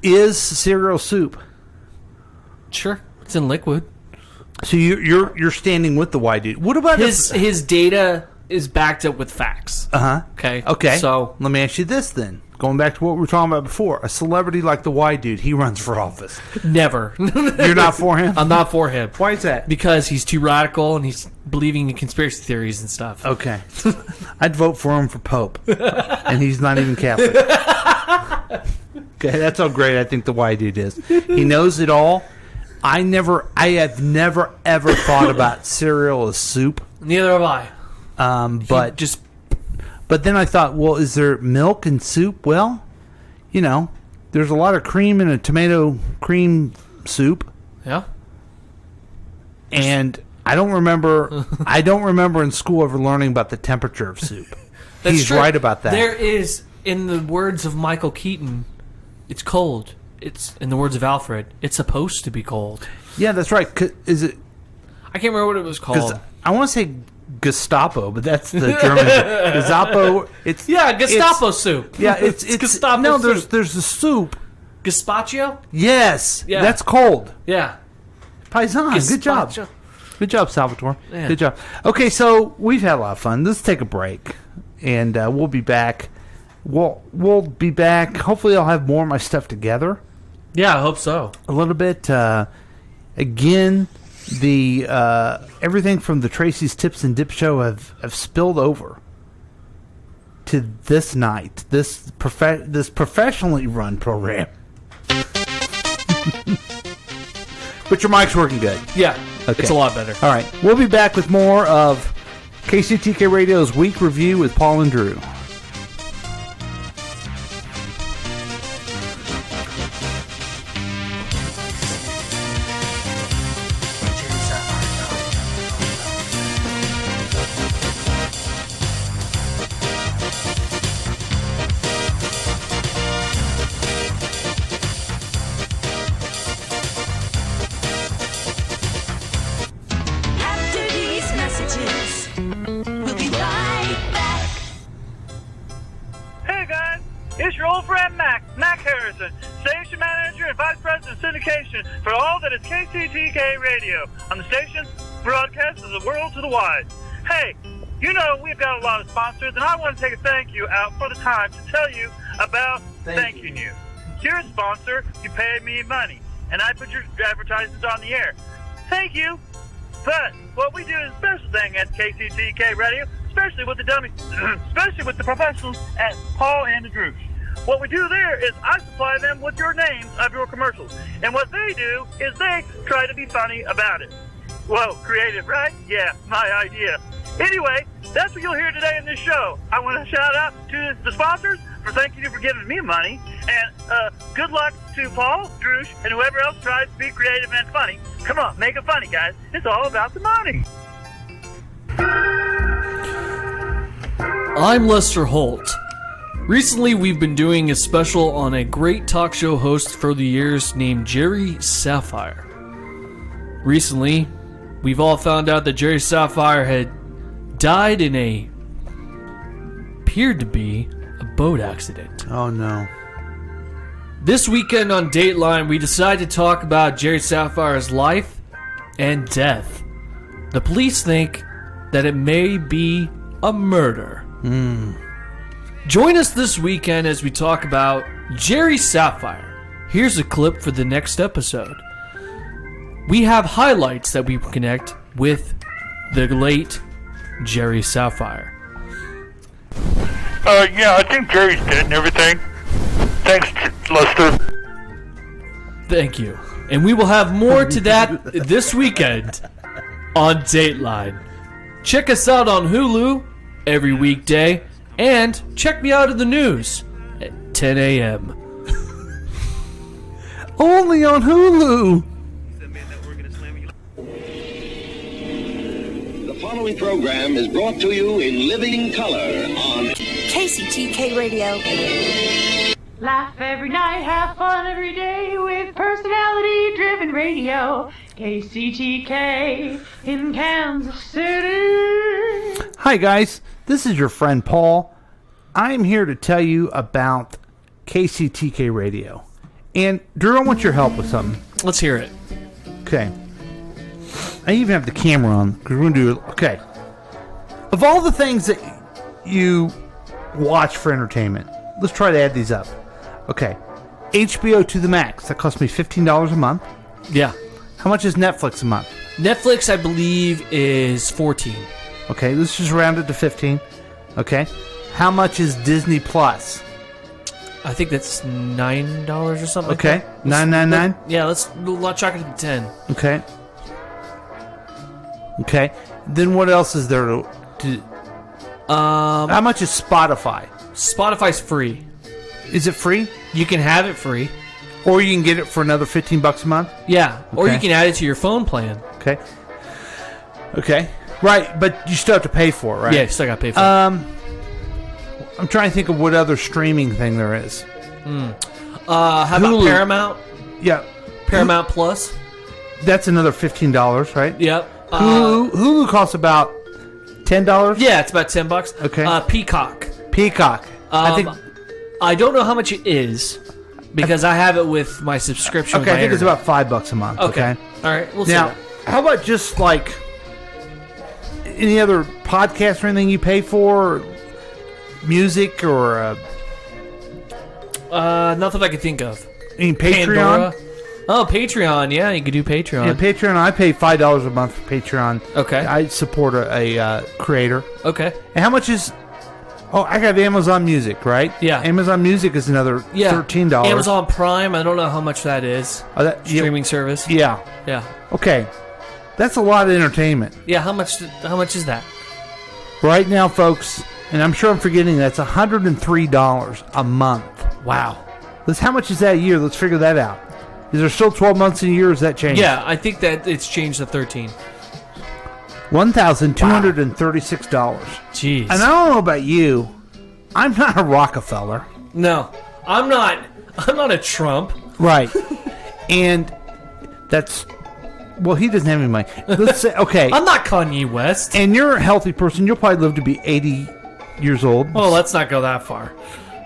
Is cereal soup?
Sure, it's in liquid.
So you're standing with the Why Dude. What about
his data is backed up with facts? Okay.
So let me ask you this then. Going back to what we were talking about before, a celebrity like the Why Dude, he runs for office.
Never.
You're not for him?
I'm not for him.
Why is that?
Because he's too radical and he's believing in conspiracy theories and stuff.
Okay. I'd vote for him for Pope. And he's not even Catholic. Okay, that's how great I think the Why Dude is. He knows it all. I have never ever thought about cereal as soup.
Neither have I.
But then I thought, well, is there milk in soup? Well, there's a lot of cream in a tomato cream soup.
Yeah.
And I don't remember in school ever learning about the temperature of soup. He's
true.
right about that.
There is, in the words of Michael Keaton, it's cold. It's, in the words of Alfred, it's supposed to be cold.
Yeah, that's right. Is it?
I can't remember what it was called.
I want to say Gestapo, but that's the German. Gestapo.
Gestapo soup.
Yeah, it's
Gestapo.
No,
soup.
there's the soup.
Gazpacho?
Yes.
Yeah.
That's cold.
Yeah.
Paisan. Good job.
Gazpacho.
Good job, Salvatore.
Yeah.
Good job. Okay, so we've had a lot of fun. Let's take a break, and we'll be back. We'll be back. Hopefully, I'll have more of my stuff together.
Yeah, I hope so.
A little bit. Again, the everything from the Tracy's Tips and Dip show have spilled over to this night. This professionally run program. But your mic's working good.
Yeah,
okay.
It's a lot better.
All right, we'll be back with more of KCTK Radio's Week Review with Paul and Drew.
For all that is KCTK Radio on the station broadcast of the world to the wide. Hey, we've got a lot of sponsors, and I want to take a thank you out for the time to tell you about thanking you. You're a sponsor, you pay me money, and I put your advertisements on the air. Thank you. But what we do is a special thing at KCTK Radio, especially with the dummies, especially with the professionals at Paul and the Drew. What we do there is I supply them with your names of your commercials. And what they do is they try to be funny about it. Whoa, creative, right? Yeah, my idea. Anyway, that's what you'll hear today in this show. I want to shout out to the sponsors for thanking you for giving me money. And good luck to Paul, Drew, and whoever else tries to be creative and funny. Come on, make it funny, guys. It's all about the money.
I'm Lester Holt. Recently, we've been doing a special on a great talk show host for the years named Jerry Sapphire. Recently, we've all found out that Jerry Sapphire had died in appeared to be a boat accident.
Oh, no.
This weekend on Dateline, we decided to talk about Jerry Sapphire's life and death. The police think that it may be a murder. Join us this weekend as we talk about Jerry Sapphire. Here's a clip for the next episode. We have highlights that we connect with the late Jerry Sapphire.
Yeah, I think Jerry's dead and everything. Thanks, Lester.
Thank you. And we will have more to that this weekend on Dateline. Check us out on Hulu every weekday. And check me out in the news at 10 a.m.
Only on Hulu.
The following program is brought to you in living color on
KCTK Radio.
Laugh every night, have fun every day with personality-driven radio. KCTK in Kansas City.
Hi, guys. This is your friend Paul. I'm here to tell you about KCTK Radio. And, Drew, I want your help with something.
Let's hear it.
Okay. I even have the camera on because we're going to do it. Okay. Of all the things that you watch for entertainment, let's try to add these up. Okay. HBO to the max. That costs me $15 a month.
Yeah.
How much is Netflix a month?
Netflix, I believe, is 14.
Okay, let's just round it to 15. Okay. How much is Disney Plus?
I think that's $9 or something.
Okay.
Like that.
$9.99?
Yeah, let's chalk it to 10.
Okay. Okay. Then what else is there to how much is Spotify?
Spotify's free.
Is it free?
You can have it free.
Or you can get it for another $15 a month?
Yeah. Or
Okay.
you can add it to your phone plan.
Okay. Okay. Right, but you still have to pay for it, right?
Yeah, you still got to pay for it.
I'm trying to think of what other streaming thing there is.
How about
Hulu.
Paramount?
Yeah.
Paramount Plus?
That's another $15, right?
Yep.
Hulu costs about $10?
Yeah, it's about $10.
Okay.
Peacock.
Peacock.
I don't know how much it is because I have it with my subscription.
Okay,
with my
I think it's
internet.
about $5 a month. Okay.
All right. We'll see.
Now,
that.
how about just like any other podcast or anything you pay for? Or music or
nothing I can think of.
any Patreon?
Pandora. Oh, Patreon. Yeah, you can do Patreon.
Yeah, Patreon. I pay $5 a month for Patreon.
Okay.
I support a creator.
Okay.
And how much is? Oh, I have Amazon Music, right?
Yeah.
Amazon Music is another $13.
Amazon Prime. I don't know how much that is.
Oh, that,
Streaming service.
Yeah.
Yeah.
Okay. That's a lot of entertainment.
Yeah. How much is that?
Right now, folks, and I'm sure I'm forgetting, that's $103 a month.
Wow.
How much is that a year? Let's figure that out. Is there still 12 months in a year? Or has that changed?
Yeah, I think that it's changed to 13.
$1,236.
Jeez.
And I don't know about you, I'm not a Rockefeller.
No, I'm not a Trump.
Right. And that's... Well, he doesn't have any money. Let's say, okay.
I'm not Kanye West.
And you're a healthy person. You'll probably live to be 80 years old.
Well, let's not go that far.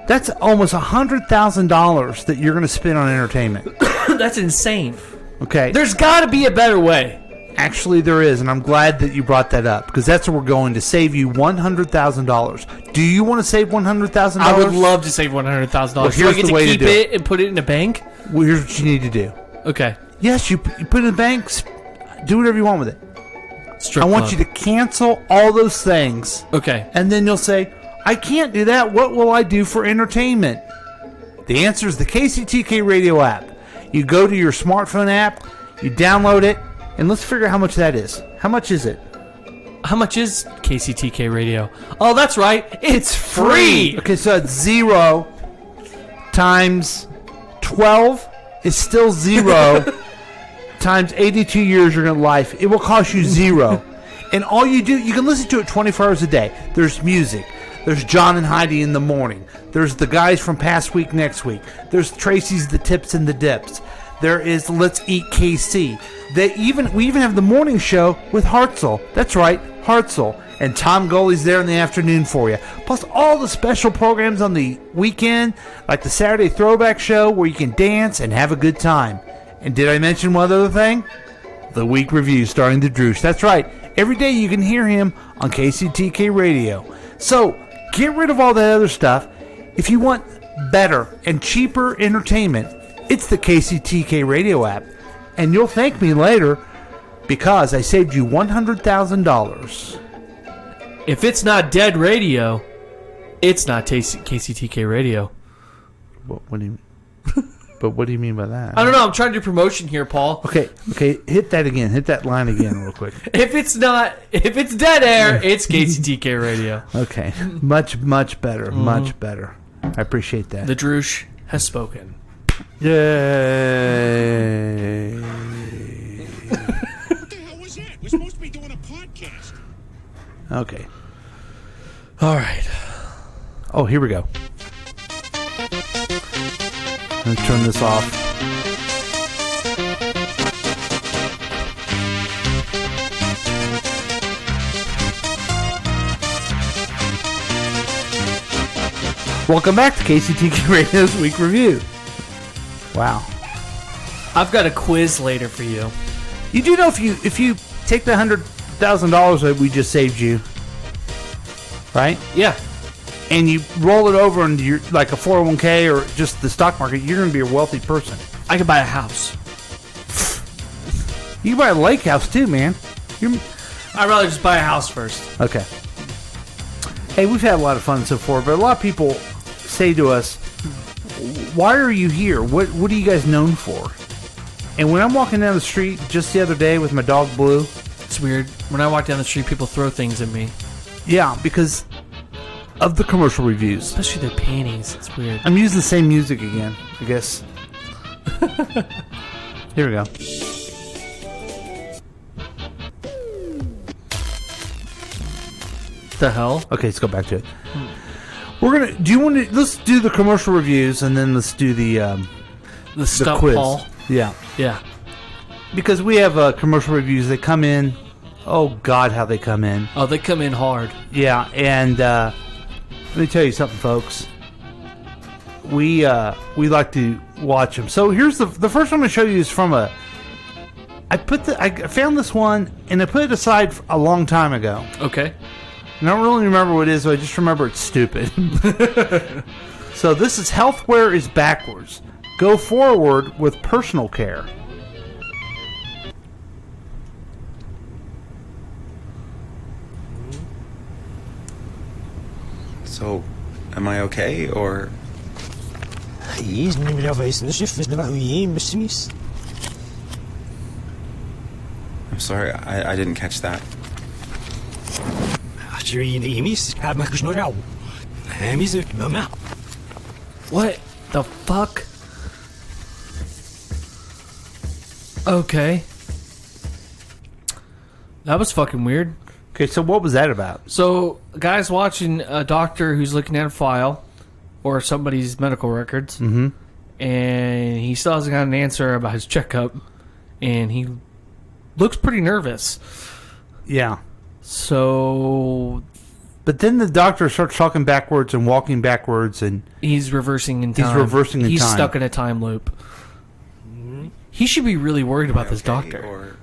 That's almost $100,000 that you're going to spend on entertainment.
That's insane.
Okay.
There's got to be a better way.
Actually, there is, and I'm glad that you brought that up, because that's where we're going to save you $100,000. Do you want to save $100,000?
I would love to save $100,000.
Well,
Do I
here's
get
the
to
way to
keep
do
it and put it in a bank?
Well, here's what you need to do.
Okay.
Yes, you put it in the bank. Do whatever you want with it.
Strip
I want
club.
you to cancel all those things.
Okay.
And then you'll say, I can't do that. What will I do for entertainment? The answer is the KCTK Radio app. You go to your smartphone app, you download it, and let's figure out how much that is. How much is it?
How much is KCTK Radio? Oh, that's right. It's free.
Okay, so it's 0 times 12 is still 0 times 82 years you're going to life. It will cost you 0. And all you do, you can listen to it 24 hours a day. There's music. There's John and Heidi in the morning. There's the guys from Past Week, Next Week. There's Tracy's The Tips and the Dips. There is Let's Eat KC. We even have the morning show with Hartzell. That's right, Hartzell. And Tom Goley's there in the afternoon for you. Plus all the special programs on the weekend, like the Saturday Throwback Show where you can dance and have a good time. And did I mention one other thing? The Week Review starring the Droosh. That's right. Every day you can hear him on KCTK Radio. So get rid of all that other stuff. If you want better and cheaper entertainment, it's the KCTK Radio app. And you'll thank me later because I saved you $100,000.
If it's not dead radio, it's not KCTK Radio.
What do you mean? But what do you mean by that?
I don't know. I'm trying to do promotion here, Paul.
Okay. Hit that again. Hit that line again real quick.
If it's dead air, it's KCTK Radio.
Okay. Much better.
Mm-hmm.
Much better. I appreciate that.
The Droosh has spoken.
Yay.
What the hell was that? We're supposed to be doing a podcast.
Okay.
All right.
Oh, here we go. I'm going to turn this off. Welcome back to KCTK Radio's Week Review. Wow.
I've got a quiz later for you.
You do know if you take the $100,000 that we just saved you, right?
Yeah.
And you roll it over into your like a 401k or just the stock market, you're going to be a wealthy person.
I could buy a house.
You can buy a lake house too, man.
I'd rather just buy a house first.
Okay. Hey, we've had a lot of fun so far, but a lot of people say to us, why are you here? What are you guys known for? And when I'm walking down the street just the other day with my dog Blue,
it's weird. When I walk down the street, people throw things at me.
Yeah, because of the commercial reviews.
Especially their panties. It's weird.
I'm using the same music again, I guess. Here we go.
The hell?
Okay, let's go back to it. We're gonna. Do you want to? Let's do the commercial reviews and then let's do the
stump
quiz.
poll.
Yeah,
yeah.
Because we have commercial reviews. They come in. Oh God, how they come in!
Oh, they come in hard.
Yeah, and let me tell you something, folks. We like to watch them. So here's the first one I'm gonna show you is from a. I found this one and I put it aside a long time ago.
Okay.
I don't really remember what it is, but I just remember it's stupid. So this is Healthware is Backwards. Go forward with personal care.
So, am I okay, or... I'm sorry, I didn't catch that.
What the fuck? Okay. That was fucking weird.
Okay, so what was that about?
So, a guy's watching a doctor who's looking at a file or somebody's medical records, and he still hasn't got an answer about his checkup, and he looks pretty nervous.
Yeah.
So...
But then the doctor starts talking backwards and walking backwards, and...
He's reversing in time. He's stuck in a time loop. He should be really worried about this doctor.
Or...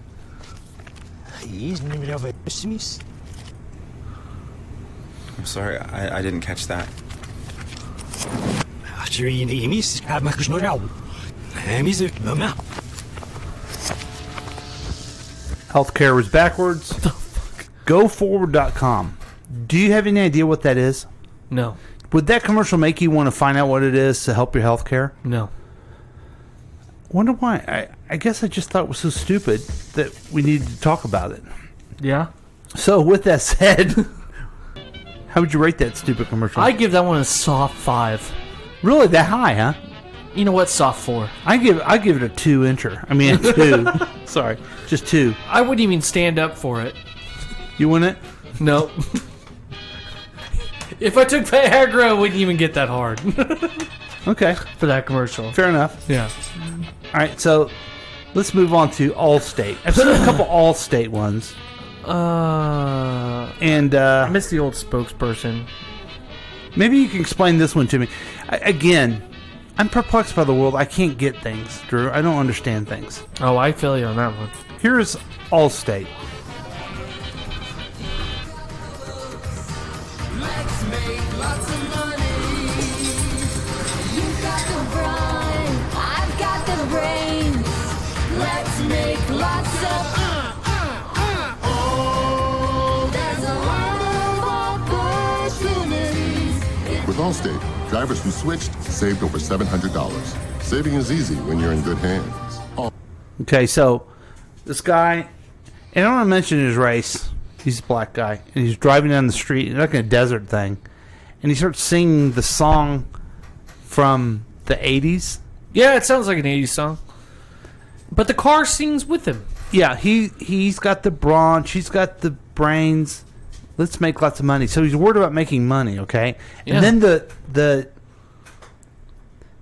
I'm sorry, I didn't catch that.
Healthcare is backwards. GoForward.com. Do you have any idea what that is?
No.
Would that commercial make you want to find out what it is to help your healthcare?
No.
Wonder why. I guess I just thought it was so stupid that we needed to talk about it.
Yeah.
So with that said, how would you rate that stupid commercial?
I give that one a soft 5.
Really, that high, huh?
You know what? Soft 4.
I give it a 2-incher. I mean, a 2. Sorry, just 2.
I wouldn't even stand up for it.
You wouldn't?
No. If I took Viagra, I wouldn't even get that hard.
Okay.
For that commercial.
Fair enough.
Yeah.
All right, so let's move on to Allstate. I've seen a couple Allstate ones. And
I miss the old spokesperson.
Maybe you can explain this one to me. Again, I'm perplexed by the world. I can't get things, Drew. I don't understand things.
Oh, I feel you on that one.
Here's Allstate.
Let's make lots of money. You've got the grind, I've got the brains. Let's make lots of oh, there's a world of opportunities.
With Allstate, drivers who switched saved over $700. Saving is easy when you're in good hands.
Okay, so this guy, and I don't want to mention his race. He's a black guy, and he's driving down the street, like a desert thing, and he starts singing the song from the 80s.
Yeah, it sounds like an 80s song. But the car sings with him.
Yeah, he's got the brawn, she's got the brains. Let's make lots of money. So he's worried about making money, okay?
Yeah.
And then the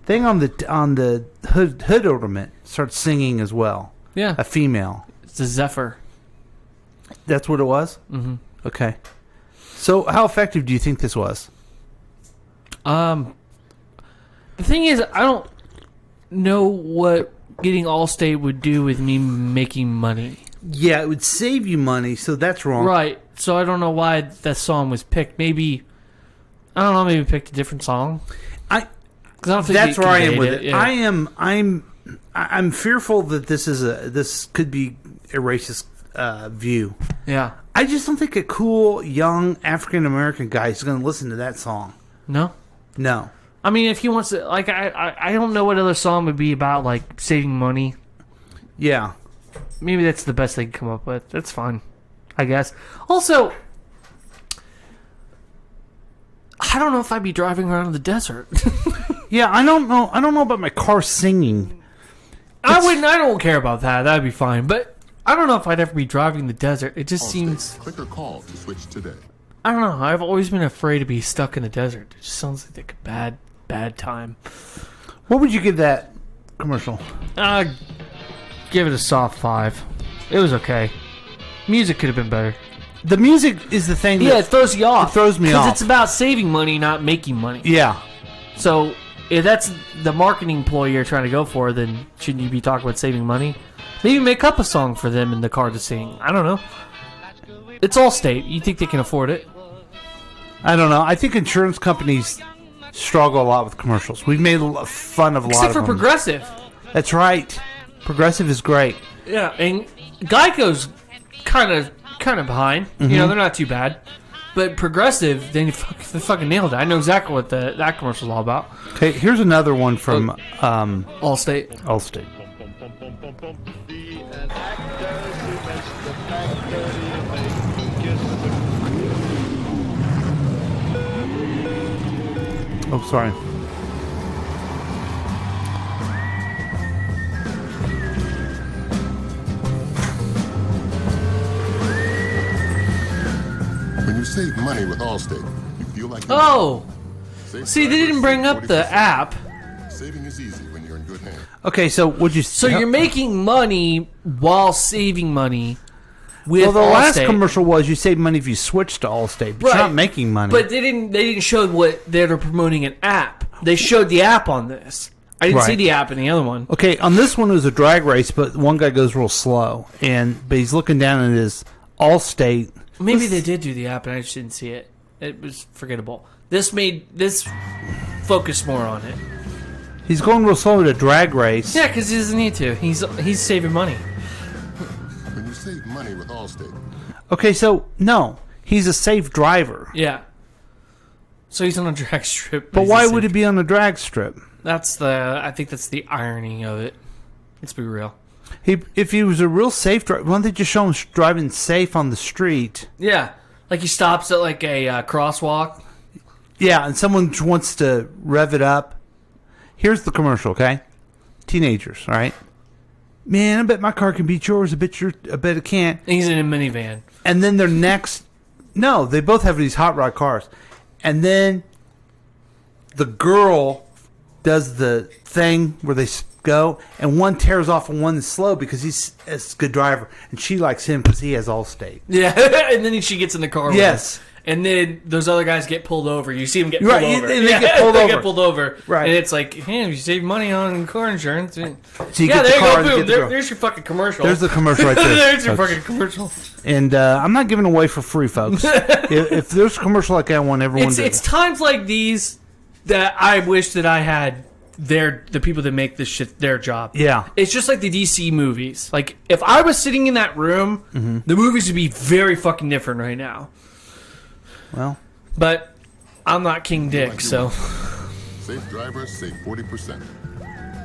thing on the hood ornament starts singing as well.
Yeah.
A female.
It's a Zephyr.
That's what it was?
Mm-hmm.
Okay. So how effective do you think this was?
The thing is, I don't know what getting Allstate would do with me making money.
Yeah, it would save you money, so that's wrong.
Right. So I don't know why that song was picked. Maybe, I don't know, maybe picked a different song.
I
don't think
that's where I am with it.
Yeah.
I'm fearful that this could be a racist view.
Yeah.
I just don't think a cool young African American guy is going to listen to that song.
No.
No.
I mean, if he wants to, like, I don't know what other song would be about, like, saving money.
Yeah.
Maybe that's the best they can come up with. That's fine, I guess. Also, I don't know if I'd be driving around in the desert.
Yeah, I don't know. I don't know about my car singing.
I don't care about that. That'd be fine. But I don't know if I'd ever be driving in the desert. It just
Allstate.
seems.
Click or call to switch today.
I don't know. I've always been afraid to be stuck in the desert. It just sounds like a bad time.
What would you give that commercial?
Give it a soft 5. It was okay. Music could have been better.
The music is the thing.
Yeah, it throws you off.
It throws me off.
Because it's about saving money, not making money.
Yeah.
So if that's the marketing ploy you're trying to go for, then shouldn't you be talking about saving money? Maybe make up a song for them in the car to sing. I don't know. It's Allstate. You think they can afford it?
I don't know. I think insurance companies struggle a lot with commercials. We've made fun of a lot of them.
Except for Progressive.
That's right. Progressive is great.
Yeah, and Geico's kind of behind.
Mm-hmm.
You know, they're not too bad. But Progressive, they fucking nailed it. I know exactly what that commercial's all about.
Okay, here's another one from
Allstate.
Allstate. Oh, sorry.
When you save money with Allstate, you feel like
See, they didn't bring up the app.
Saving is easy when you're in good hands.
Okay, so would you?
So you're making money while saving money. With
Well, the last
Allstate.
commercial was you save money if you switch to Allstate, but you're not making money.
But they didn't show what they're promoting an app. They showed the app on this. I didn't see the app in the other one.
Okay, on this one it was a drag race, but one guy goes real slow, but he's looking down at his Allstate.
Maybe they did do the app and I just didn't see it. It was forgettable. This focused more on it.
He's going real slow at a drag race.
Yeah, because he doesn't need to. He's saving money.
When you save money with Allstate.
Okay, so no, he's a safe driver.
Yeah. So he's on a drag strip.
But why would it be on a drag strip?
I think that's the irony of it. Let's be real.
If he was a real safe driver, why don't they just show him driving safe on the street?
Yeah, like he stops at like a crosswalk.
Yeah, and someone wants to rev it up. Here's the commercial, okay? Teenagers, all right? Man, I bet my car can beat yours. I bet it can't.
And he's in a minivan.
And then their next... No, they both have these hot rod cars. And then the girl does the thing where they go, and one tears off and one is slow because he's a good driver. And she likes him because he has Allstate.
Yeah, and then she gets in the car with
Yes.
him. And then those other guys get pulled over. You see them get pulled over.
They get pulled over.
Get pulled over.
Right.
And it's like, hey, you save money on car insurance. So
you
yeah,
get the
there
car
you
and
go.
get
Boom.
the girl.
There's your fucking commercial.
There's the commercial right there.
There's your
folks.
fucking commercial.
And I'm not giving away for free, folks. if there's a commercial like that, I want everyone to...
It's times like these that I wish that I had the people that make this shit their job.
Yeah.
It's just like the DC movies. Like, if I was sitting in that room, the movies would be very fucking different right now.
Well...
But I'm not King Dick, so...
Safe drivers save 40%.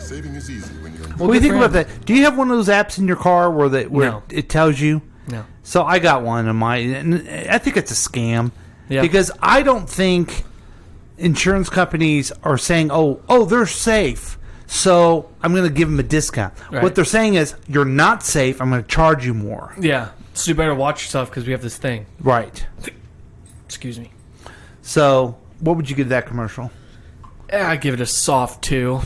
Saving is easy when you're in
What do you think about that? Do you have one of those apps in your car where
No.
it tells you?
No.
So I got one in my, and I think it's a scam.
Yeah.
Because I don't think insurance companies are saying, oh, they're safe, so I'm going to give them a discount.
Right.
What they're saying is, you're not safe, I'm going to charge you more.
Yeah. So you better watch yourself because we have this thing.
Right.
Excuse me.
So, what would you give that commercial?
I give it a soft 2.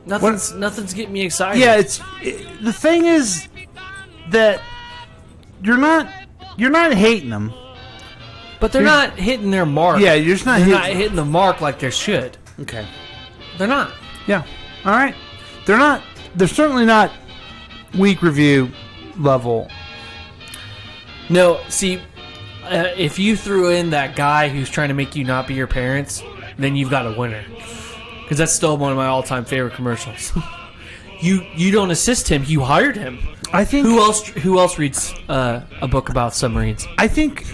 Nothing's getting me excited.
Yeah, the thing is that you're not hating them,
but they're not hitting their mark.
Yeah, you're just not.
They're not hitting the mark like they should.
Okay,
they're not.
Yeah, all right. They're not. They're certainly not week review level.
No, see, if you threw in that guy who's trying to make you not be your parents, then you've got a winner. Because that's still one of my all-time favorite commercials. You don't assist him; you hired him.
I think.
Who else reads a book about submarines?
I think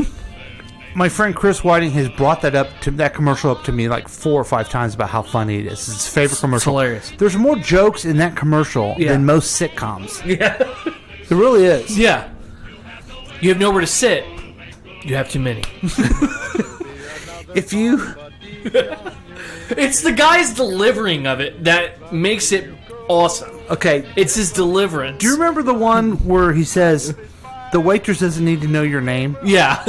my friend Chris Whiting has brought that commercial up to me like 4 or 5 times about how funny it is. It's his favorite commercial.
It's hilarious.
There's more jokes in that commercial than most sitcoms.
Yeah,
there really is.
Yeah, you have nowhere to sit. You have too many.
If you.
It's the guy's delivering of it that makes it awesome.
Okay.
It's his deliverance.
Do you remember the one where he says, the waitress doesn't need to know your name?
Yeah.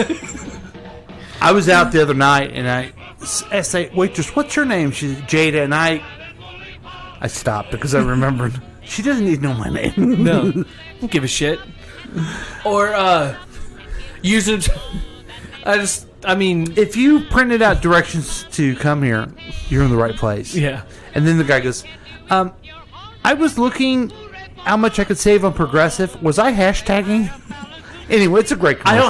I was out the other night and I say, waitress, what's your name? She's Jada, and I stopped because I remembered she doesn't need to know my name.
No. Don't give a shit. Or using
if you printed out directions to come here, you're in the right place.
Yeah.
And then the guy goes, I was looking how much I could save on Progressive. Was I hashtagging? Anyway, it's a great commercial.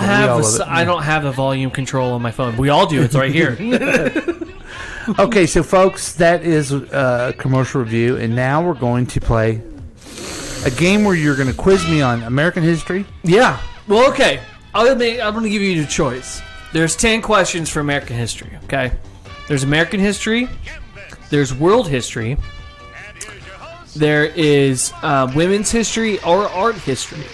I don't have the volume control on my phone. We all do. It's right here.
Okay, so folks, that is a commercial review, and now we're going to play a game where you're going to quiz me on American history.
Yeah. Well, okay. I'm going to give you the choice. There's 10 questions for American history, okay? There's American history. There's world history. There is women's history or art history.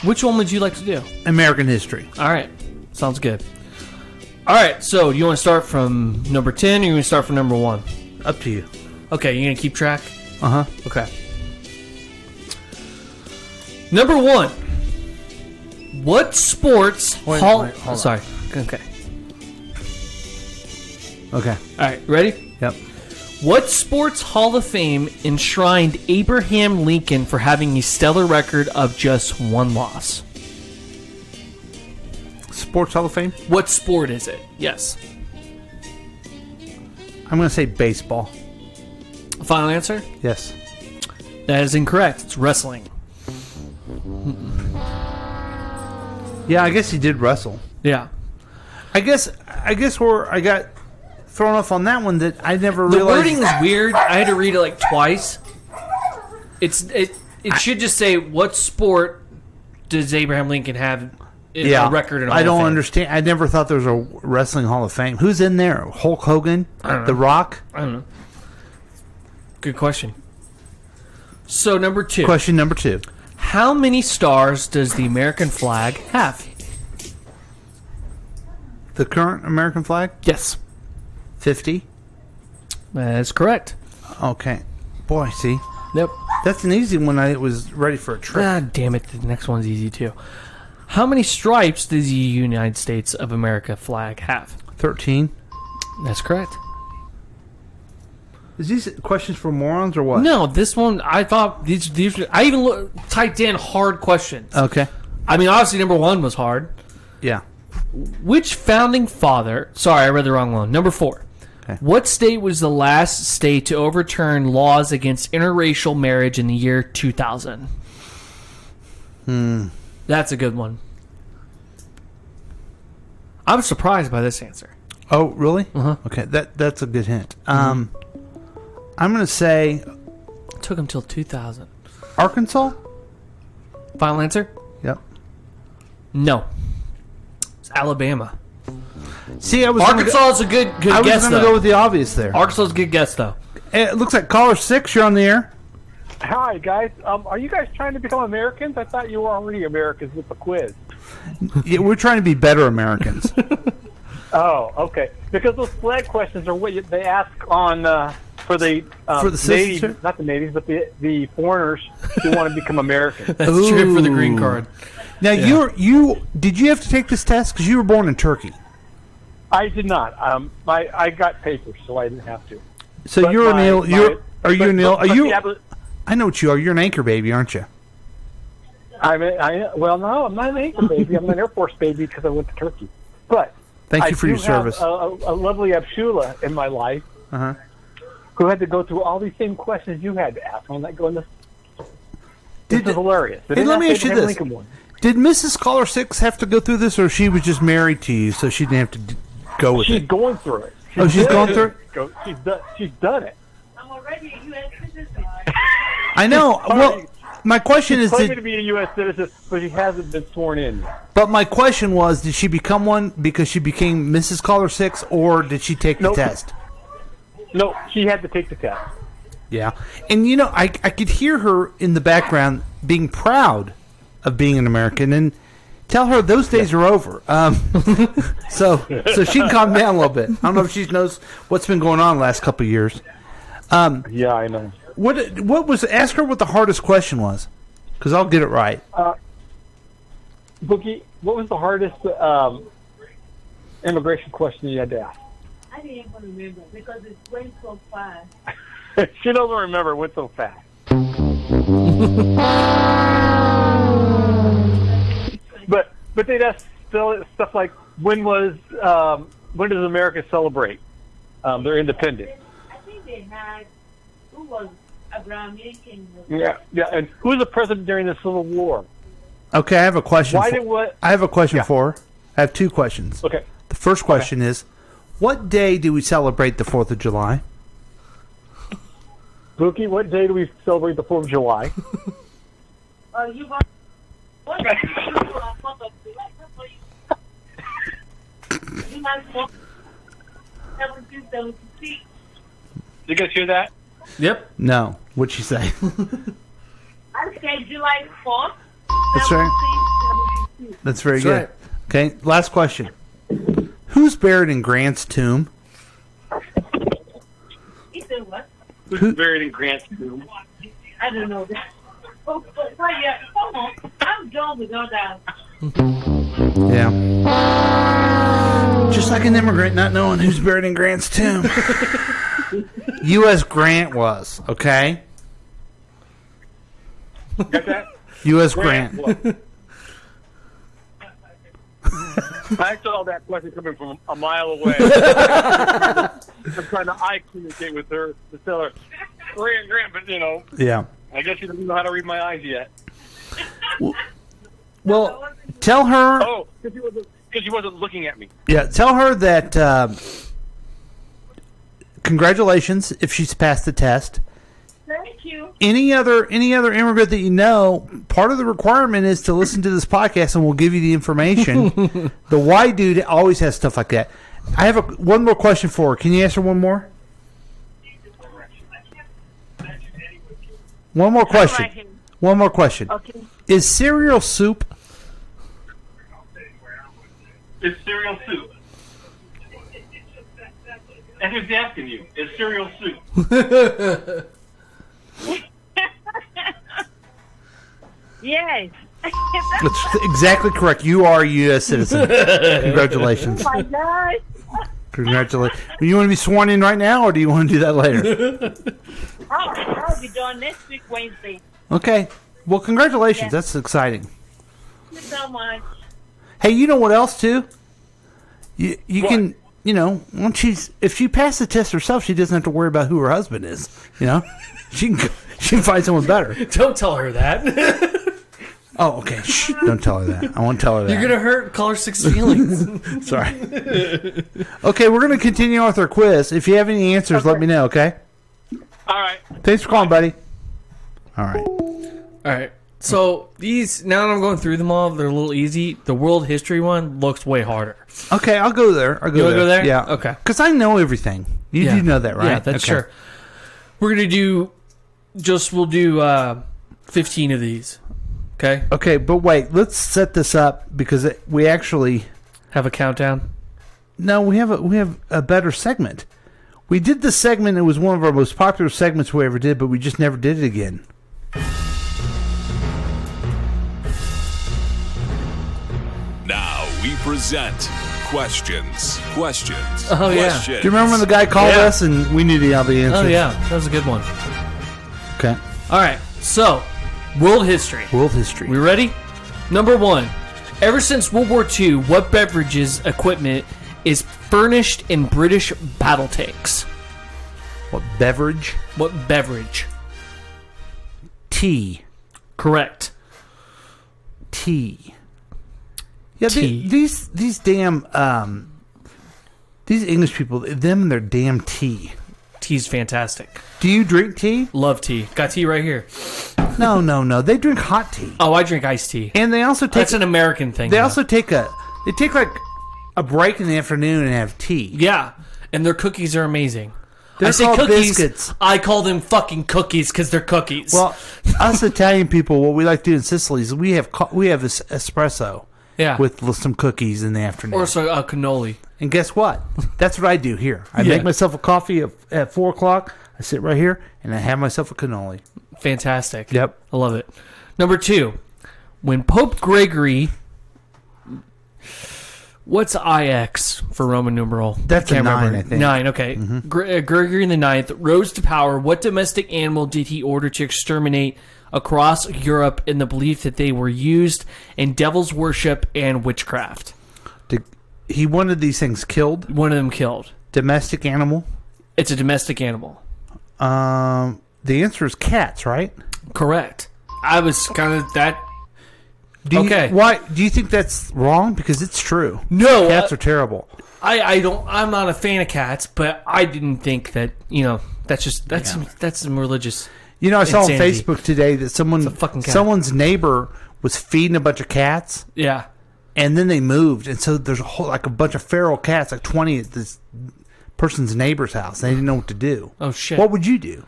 Which one would you like to do?
American history.
All right. Sounds good. All right. So, do you want to start from number 10 or you want to start from number 1?
Up to you.
Okay. You going to keep track?
Uh-huh.
Okay. Number 1. What sports...
Wait, hold on.
Sorry. Okay.
Okay.
All right. Ready?
Yep.
What Sports Hall of Fame enshrined Abraham Lincoln for having a stellar record of just 1 loss?
Sports Hall of Fame?
What sport is it? Yes.
I'm going to say baseball.
Final answer?
Yes.
That is incorrect. It's wrestling.
Yeah, I guess he did wrestle.
Yeah.
I guess where I got thrown off on that one that I never
The
realized.
wording is weird. I had to read it like twice. It should just say, what sport does Abraham Lincoln have in a record in Hall
I don't
of Fame?
understand. I never thought there was a wrestling Hall of Fame. Who's in there? Hulk Hogan?
I don't know.
The Rock?
I don't know. Good question. So, number 2.
Question number 2.
How many stars does the American flag have?
The current American flag?
Yes.
50?
That is correct.
Okay. Boy, see?
Yep.
That's an easy one. I was ready for a trick.
Ah, damn it. The next one's easy, too. How many stripes does the United States of America flag have?
13.
That's correct.
Is these questions for morons or what?
No, this one, I thought, these I even typed in hard questions.
Okay.
I mean, obviously, number 1 was hard.
Yeah.
Which founding father... Sorry, I read the wrong one. Number 4.
Okay.
What state was the last state to overturn laws against interracial marriage in the year 2000? That's a good one. I'm surprised by this answer.
Oh, really?
Uh-huh.
Okay, that's a good hint. I'm going to say...
It took him till 2000.
Arkansas?
Final answer?
Yep.
No. It's Alabama.
See, I was
Arkansas is a good guess,
I was going to go with the obvious there.
Arkansas is a good guess, though.
It looks like caller 6, you're on the air.
Hi, guys. Are you guys trying to become Americans? I thought you were already Americans with the quiz.
Yeah, we're trying to be better Americans.
Oh, okay. Because those flag questions are what they ask on for the
citizenship?
natives, not the natives, but the foreigners who want to become Americans.
That's true for the green card.
Now, did you have to take this test? Because you were born in Turkey.
I did not. I got papers, so I didn't have to.
So
But
you're
my-
Neil.
my-
Are you
but-
Neil?
but-
Are you?
yeah, but-
I know what you are. You're an anchor baby, aren't you?
Well, no, I'm not an anchor baby. I'm an Air Force baby because I went to Turkey. But
Thank you for
I
your
do have
service.
A lovely Abshula in my life
Uh-huh.
who had to go through all these same questions you had to ask. I'm like going, this is hilarious.
Hey, let me ask you this: did Mrs. Caller 6 have to go through this, or she was just married to you, so she didn't have to go with
She's
it?
going through it.
Oh, she's going through it?
She's done it.
I'm already a U.S. citizen.
I know. Well, my question
She's
is,
claiming to be a U.S. citizen, but she hasn't been sworn in yet.
but my question was, did she become one because she became Mrs. Caller 6, or did she take the test?
No, she had to take the test.
Yeah. And, I could hear her in the background being proud of being an American, and tell her those days are over. So she can calm down a little bit. I don't know if she knows what's been going on the last couple of years.
Yeah, I know.
Ask her what the hardest question was, because I'll get it right.
Bookie, what was the hardest immigration question you had to ask?
I didn't even remember because it went so fast.
She doesn't remember. It went so fast. But they'd ask stuff like, when does America celebrate their independence?
I think they had who was Abraham Lincoln.
Yeah, and who was the president during the Civil War?
Okay, I have a question. I have a question
Yeah.
for her. I have two questions.
Okay.
The first question is, what day do we celebrate the 4th of July?
Bookie, what day do we celebrate the 4th of July?
You want what? You might want 1776.
You guys hear that?
Yep.
No. What'd she say?
I said July 4th.
That's right. That's very good.
right.
Okay, last question. Who's buried in Grant's tomb?
He said what?
Who's buried in Grant's tomb?
I don't know that. Oh, yeah, come on. I'm done with all that.
Yeah. Just like an immigrant not knowing who's buried in Grant's tomb. U.S. Grant was, okay?
Got that?
U.S. Grant.
I saw that question coming from a mile away. I'm trying to eye communicate with her to tell her, Grant, but
Yeah.
I guess she doesn't know how to read my eyes yet.
Well, tell her.
Oh, because she wasn't looking at me.
Yeah, tell her that. Congratulations if she's passed the test.
Thank you.
Any other immigrant that you know, part of the requirement is to listen to this podcast, and we'll give you the information. The Y dude always has stuff like that. I have one more question for her. Can you answer one more? One more question. One more question.
Okay.
Is cereal soup?
It's cereal soup. And who's asking you? It's cereal soup.
Yes.
That's exactly correct. You are a U.S. citizen. Congratulations.
Oh my God.
Congratulations. You want to be sworn in right now, or do you want to do that later?
I'll be done next week, Wednesday.
Okay. Well, congratulations.
Yeah.
That's exciting.
Thank you so much.
Hey, you know what else too? You can once if she passed the test herself, she doesn't have to worry about who her husband is. She can find someone better.
Don't tell her that.
Oh, okay. Shh, don't tell her that. I won't tell her that.
You're gonna hurt Caller 6 feelings.
Sorry. Okay, we're gonna continue on with our quiz. If you have any answers, let me know. Okay.
All right.
Thanks for calling, buddy. All right.
All right. So these, now that I'm going through them all, they're a little easy. The world history one looks way harder.
Okay, I'll go there.
You wanna go there?
Yeah.
Okay.
Because I know everything. You do know that, right?
Yeah, that's
okay.
sure. We're gonna do we'll do 15 of these. Okay.
Okay, but wait. Let's set this up because we actually
have a countdown.
No, we have a better segment. We did this segment. It was one of our most popular segments we ever did, but we just never did it again.
Now we present questions.
Oh, yeah.
Questions.
Do you remember when the guy called us and we knew the answers?
Oh, yeah. That was a good one.
Okay.
All right. So, world history.
World history.
We ready? Number 1. Ever since World War II, what beverages equipment is furnished in British battle tanks?
What beverage?
What beverage?
Tea.
Correct.
Tea. Yeah,
Tea.
These damn these English people, them and their damn tea.
Tea's fantastic.
Do you drink tea?
Love tea. Got tea right here.
No. They drink hot tea.
Oh, I drink iced tea.
And they also take
That's an American thing.
They
though.
also take like a break in the afternoon and have tea.
Yeah, and their cookies are amazing.
They're
I say
called
cookies.
biscuits.
I call them fucking cookies because they're cookies.
Well, us Italian people, what we like to do in Sicily is we have espresso.
Yeah.
With some cookies in the afternoon.
Or cannoli.
And guess what? That's what I do here. I
Yeah.
make myself a coffee at 4 o'clock. I sit right here and I have myself a cannoli.
Fantastic.
Yep.
I love it. Number 2, when Pope Gregory, what's IX for Roman numeral?
That's a 9, I think.
9, okay. Gregory the Ninth rose to power. What domestic animal did he order to exterminate across Europe in the belief that they were used in devil's worship and witchcraft?
He wanted these things killed?
One of them killed.
Domestic animal?
It's a domestic animal.
The answer is cats, right?
Correct. I was kind of that.
Okay. Why do you think that's wrong? Because it's true.
No,
cats are terrible.
I'm not a fan of cats, but I didn't think that. That's some religious.
You know, I saw
insanity.
on Facebook today that someone's neighbor was feeding a bunch of cats.
Yeah.
And then they moved, and so there's a bunch of feral cats, like 20 at this person's neighbor's house. They didn't know what to do.
Oh shit!
What would you do?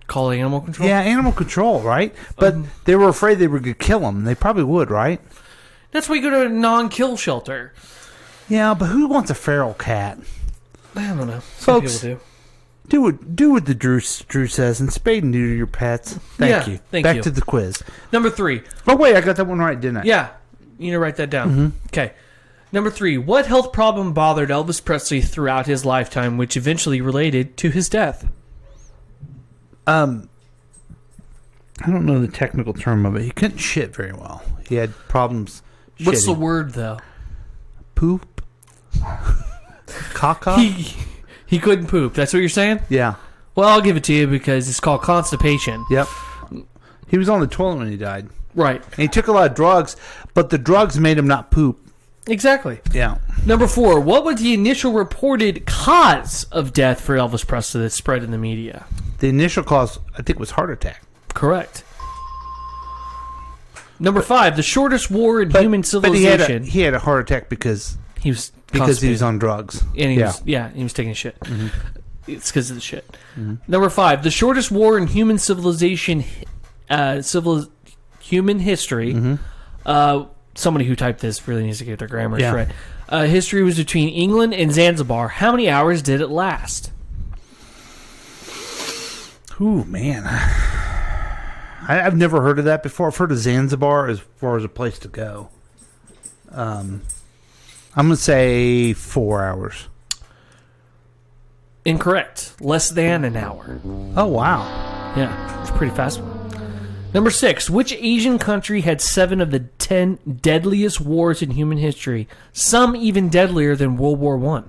Call animal control?
Yeah, animal control, right? But they were afraid they were going to kill them. They probably would, right?
That's why you go to a non-kill shelter.
Yeah, but who wants a feral cat?
I don't know. Some
Folks,
people
do what the Drew says and spade and neuter your pets. Thank you. Back to the quiz.
Number 3.
Oh wait, I got that one right, didn't I?
Yeah, you need to write that down. Okay. Number 3. What health problem bothered Elvis Presley throughout his lifetime, which eventually related to his death?
I don't know the technical term of it. He couldn't shit very well. He had problems shitting.
What's the word though?
Poop. Caca.
He couldn't poop. That's what you're saying?
Yeah.
Well, I'll give it to you because it's called constipation.
Yep. He was on the toilet when he died.
Right.
And he took a lot of drugs, but the drugs made him not poop.
Exactly.
Yeah.
Number 4. What was the initial reported cause of death for Elvis Presley that spread in the media?
The initial cause, I think, was heart attack.
Correct. Number 5. The shortest war in human civilization.
But he had a heart attack because
he was
on drugs.
And he was taking a shit. Mm-hmm. It's because of the shit. Mm-hmm. Number 5. The shortest war in human civilization, human history.
Mm-hmm.
Somebody who typed this really needs to get their grammar right. History was between England and Zanzibar. How many hours did it last?
Ooh, man. I've never heard of that before. I've heard of Zanzibar as far as a place to go. I'm going to say 4 hours.
Incorrect. Less than an hour.
Oh, wow.
Yeah, it's a pretty fast one. Number 6. Which Asian country had 7 of the 10 deadliest wars in human history? Some even deadlier than World War I.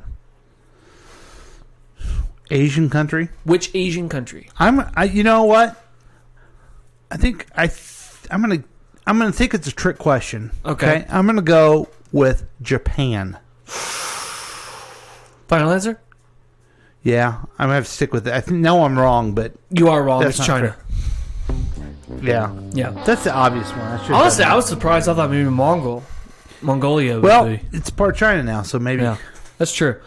Asian country?
Which Asian country?
You know what? I think I'm gonna think it's a trick question.
Okay.
I'm gonna go with Japan.
Final answer?
Yeah, I'm gonna have to stick with it. No, I'm wrong, but
you are wrong.
It's
It's China.
correct. Yeah, that's the obvious one.
Honestly, I was surprised. I thought maybe Mongolia.
Well,
would be.
it's part of China now, so maybe.
Yeah, that's true.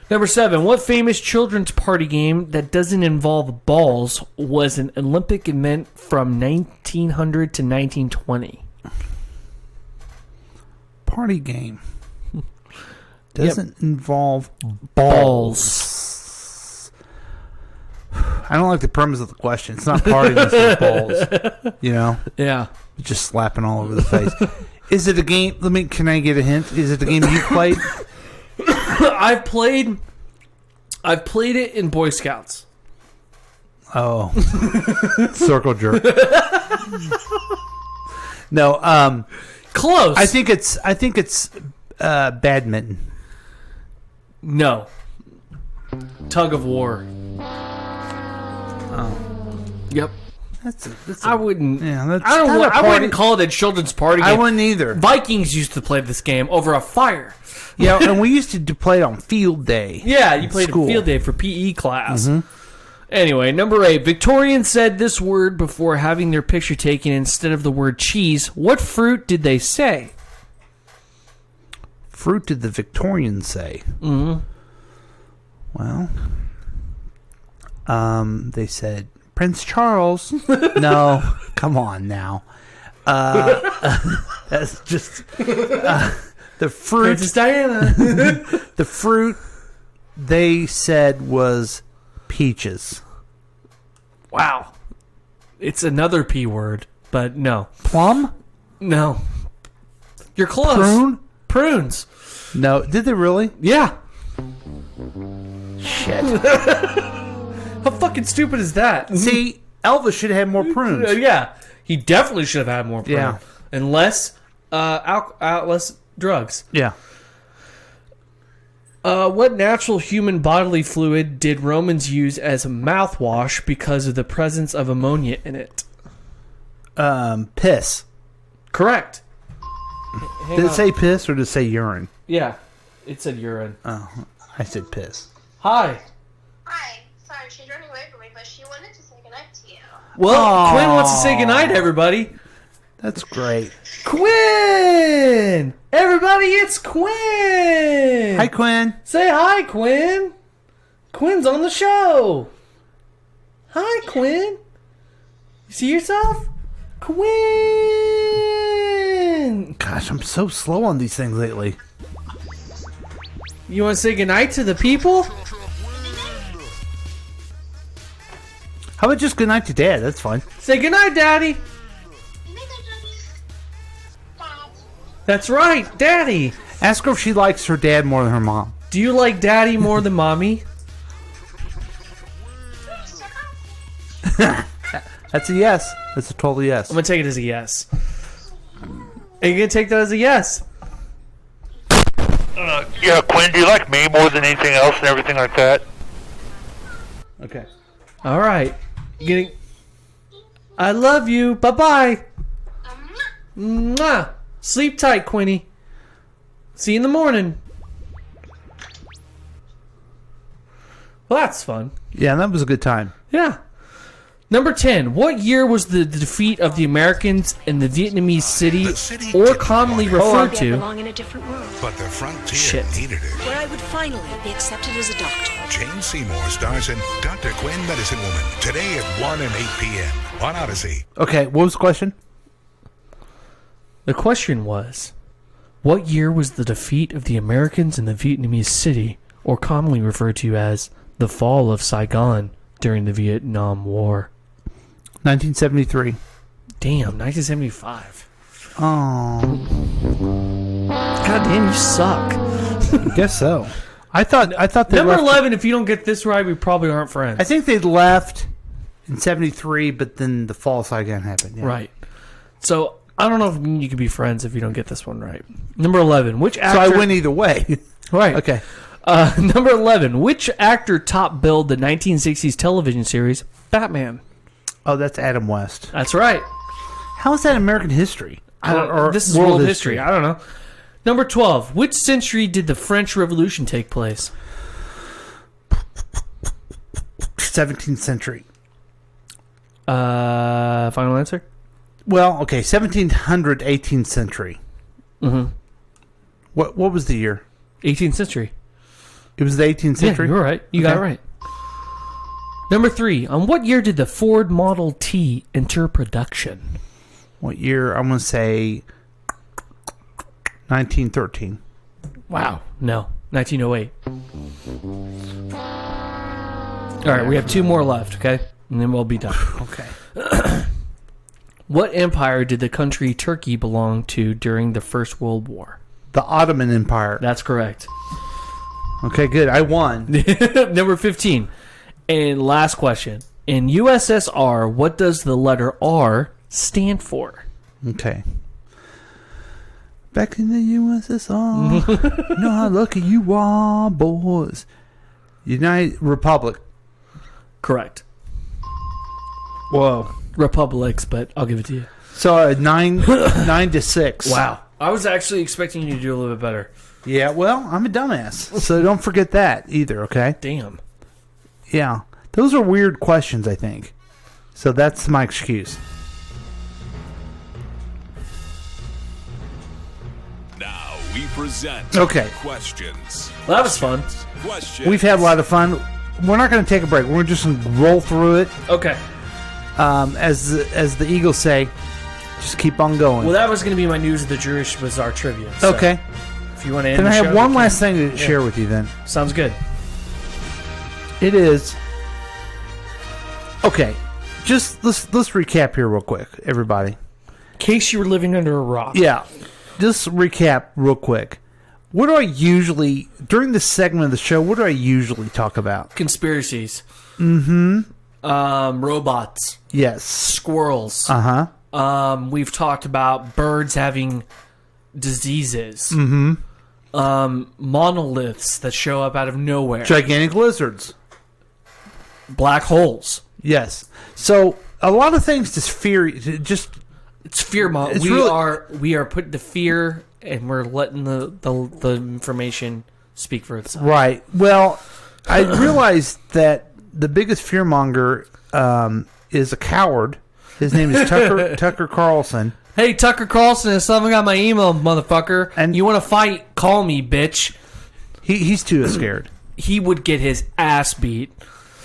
Number 7. What famous children's party game that doesn't involve balls was an Olympic event from 1900 to 1920?
Party game doesn't involve balls. I don't like the premise of the question. It's not party instead of balls. You know?
Yeah.
Just slapping all over the face. Is it a game? Can I get a hint? Is it a game you played?
I've played it in Boy Scouts.
Oh. Circle jerk. No,
close.
I think it's badminton.
No. Tug of war.
Oh.
Yep.
I
wouldn't.
Yeah, that's
I don't.
not a
I
party.
wouldn't call it a children's party game.
I wouldn't either.
Vikings used to play this game over a fire.
Yeah, and we used to play it on field day.
Yeah, you played
School.
a field day for PE class.
Mhm.
Anyway, number 8. Victorians said this word before having their picture taken instead of the word cheese. What fruit did they say?
Fruit did the Victorians say?
Mm-hmm.
Well, they said Prince Charles. No, come on now. That's just the fruit.
Princess Diana.
The fruit they said was peaches.
Wow. It's another P word, but no.
Plum?
No. You're close.
Prune?
Prunes.
No. Did they really?
Yeah.
Shit.
How fucking stupid is that?
See, Elvis should have had more prunes.
Yeah. He definitely should have had more prune.
Yeah.
And less, less drugs.
Yeah.
What natural human bodily fluid did Romans use as a mouthwash because of the presence of ammonia in it?
Piss.
Correct.
Did it say piss or did it say urine?
Yeah, it said urine.
Oh, I said piss.
Hi.
Hi. Sorry, she's running away from me, but she wanted to say goodnight to you.
Well, Quinn wants to say goodnight, everybody.
That's great.
Quinn! Everybody, it's Quinn!
Hi, Quinn.
Say hi, Quinn. Quinn's on the show. Hi, Quinn. You see yourself? Quinn!
Gosh, I'm so slow on these things lately.
You want to say goodnight to the people?
How about just good night to Dad? That's fine.
Say goodnight, Daddy. That's right, Daddy.
Ask her if she likes her dad more than her mom.
Do you like Daddy more than Mommy?
That's a yes. That's a total yes.
I'm going to take it as a yes. Are you going to take that as a yes?
Yeah, Quinn, do you like me more than anything else and everything like that?
Okay.
All right. I love you. Bye-bye. Mwah. Sleep tight, Quinny. See you in the morning. Well, that's fun.
Yeah, that was a good time.
Yeah. Number 10. What year was the defeat of the Americans in the Vietnamese city, or commonly referred
I
to?
belong in a different world.
But the frontier
Shit.
needed it.
Where I would finally be accepted as a doctor.
Jane Seymour stars in Dr. Quinn, Medicine Woman, today at 1 and 8 p.m. on Odyssey.
Okay, what was the question?
The question was, what year was the defeat of the Americans in the Vietnamese city, or commonly referred to as the fall of Saigon during the Vietnam War?
1973.
Damn, 1975.
Oh.
God damn, you suck.
I guess so. I thought they
Number
left.
11, if you don't get this right, we probably aren't friends.
I think they left in 73, but then the fall of Saigon happened. Yeah.
Right. So, I don't know if you can be friends if you don't get this one right. Number 11, which actor...
So I win either way.
Right.
Okay.
Number 11, which actor top billed the 1960s television series Batman?
Oh, that's Adam West.
That's right.
How is that American history?
This is world history. I don't know. Number 12, which century did the French Revolution take place?
17th century.
Final answer?
Well, okay, 1700, 18th century.
Mm-hmm.
What was the year?
18th century.
It was the 18th century?
Yeah, you're right. You got it right. Number 3, on what year did the Ford Model T enter production?
What year? I'm going to say 1913.
Wow. No. 1908. All right, we have 2 more left, okay? And then we'll be done.
Okay.
What empire did the country Turkey belong to during the First World War?
The Ottoman Empire.
That's correct.
Okay, good. I won.
Number 15. And last question. In USSR, what does the letter R stand for?
Okay. Back in the USSR, you know how lucky you are, boys. United Republic.
Correct.
Whoa.
Republics, but I'll give it to you.
So 9-6.
Wow. I was actually expecting you to do a little bit better.
Yeah, well, I'm a dumbass. So don't forget that either, okay?
Damn.
Yeah. Those are weird questions, I think. So that's my excuse.
Now we present questions.
Well, that was fun.
Questions.
We've had a lot of fun. We're not going to take a break. We're just going to roll through it.
Okay.
As the Eagles say, just keep on going.
Well, that was going to be my News of the Jewish Bizarre Trivia. So
okay.
If you want to end
Then
the
I
show,
have one
we
last
can.
thing to share with you then.
Sounds good.
It is. Okay. Just let's recap here real quick, everybody.
In case you were living under a rock.
Yeah. Just recap real quick. What do I usually, during this segment of the show, what do I usually talk about?
Conspiracies.
Mm-hmm.
Robots.
Yes.
Squirrels.
Uh-huh.
We've talked about birds having diseases.
Mm-hmm.
Monoliths that show up out of nowhere.
Gigantic lizards.
Black holes.
Yes. So a lot of things just fear.
It's fear mongering. We are putting the fear, and we're letting the information speak for itself.
Right. Well, I realized that the biggest fearmonger is a coward. His name is Tucker Carlson.
Hey, Tucker Carlson, if someone got my email, motherfucker, and you want to fight, call me, bitch.
He's too scared.
He would get his ass beat.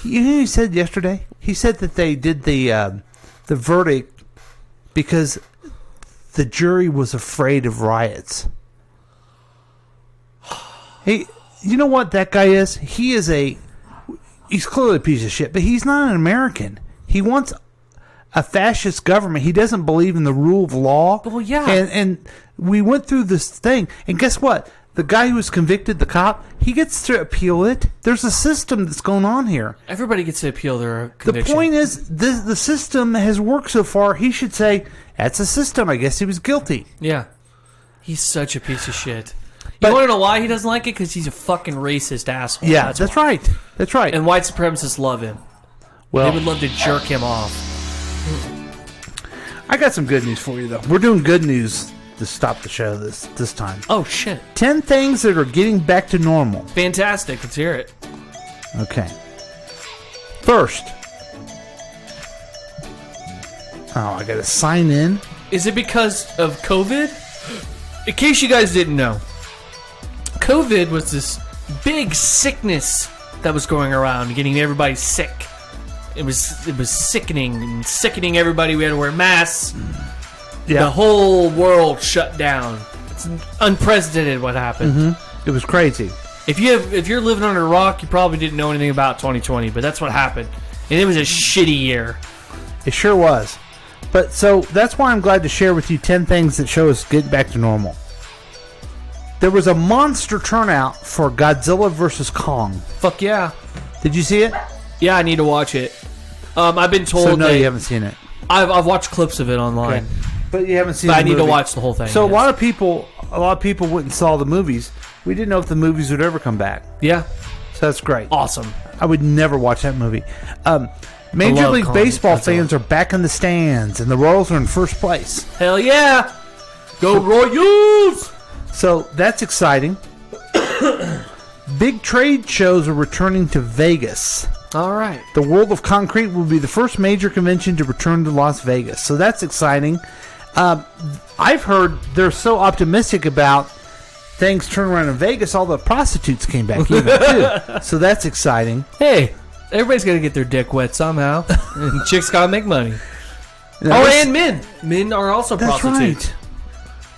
You know what he said yesterday? He said that they did the verdict because the jury was afraid of riots. Hey, you know what that guy is? He's clearly a piece of shit, but he's not an American. He wants a fascist government. He doesn't believe in the rule of law.
Well, yeah.
And we went through this thing, and guess what? The guy who was convicted, the cop, he gets to appeal it. There's a system that's going on here.
Everybody gets to appeal their conviction.
The point is, the system has worked so far. He should say, that's a system. I guess he was guilty.
Yeah. He's such a piece of shit. You want to know why he doesn't like it? Because he's a fucking racist asshole.
Yeah, that's right. That's right.
And white supremacists love him.
Well,
they would love to jerk him off.
I got some good news for you, though. We're doing good news to stop the show this time.
Oh, shit.
10 things that are getting back to normal.
Fantastic. Let's hear it.
Okay. First. Oh, I got to sign in.
Is it because of COVID? In case you guys didn't know, COVID was this big sickness that was going around, getting everybody sick. It was sickening and sickening everybody. We had to wear masks.
Yeah.
The whole world shut down. It's unprecedented what happened.
Mm-hmm. It was crazy.
If you're living under a rock, you probably didn't know anything about 2020, but that's what happened. And it was a shitty year.
It sure was. But so that's why I'm glad to share with you 10 things that show us getting back to normal. There was a monster turnout for Godzilla vs. Kong.
Fuck yeah.
Did you see it?
Yeah, I need to watch it. I've been told
So no, you haven't seen it.
I've watched clips of it online.
Okay. But you haven't seen
But
the
I need to
movie.
watch the whole thing.
So
yes.
a lot of people went and saw the movies. We didn't know if the movies would ever come back.
Yeah.
So that's great.
Awesome.
I would never watch that movie. Major
love
League
Kong.
Baseball
That's
fans are back in the stands, and the Royals are in first place.
Hell yeah! Go Royals!
So that's exciting. Big trade shows are returning to Vegas.
All right.
The World of Concrete will be the first major convention to return to Las Vegas. So that's exciting. I've heard they're so optimistic about things turning around in Vegas, all the prostitutes came back even too. So that's exciting.
Hey, everybody's got to get their dick wet somehow. And chicks got to make money.
Now,
and men. Men are also
That's
prostitutes.
right.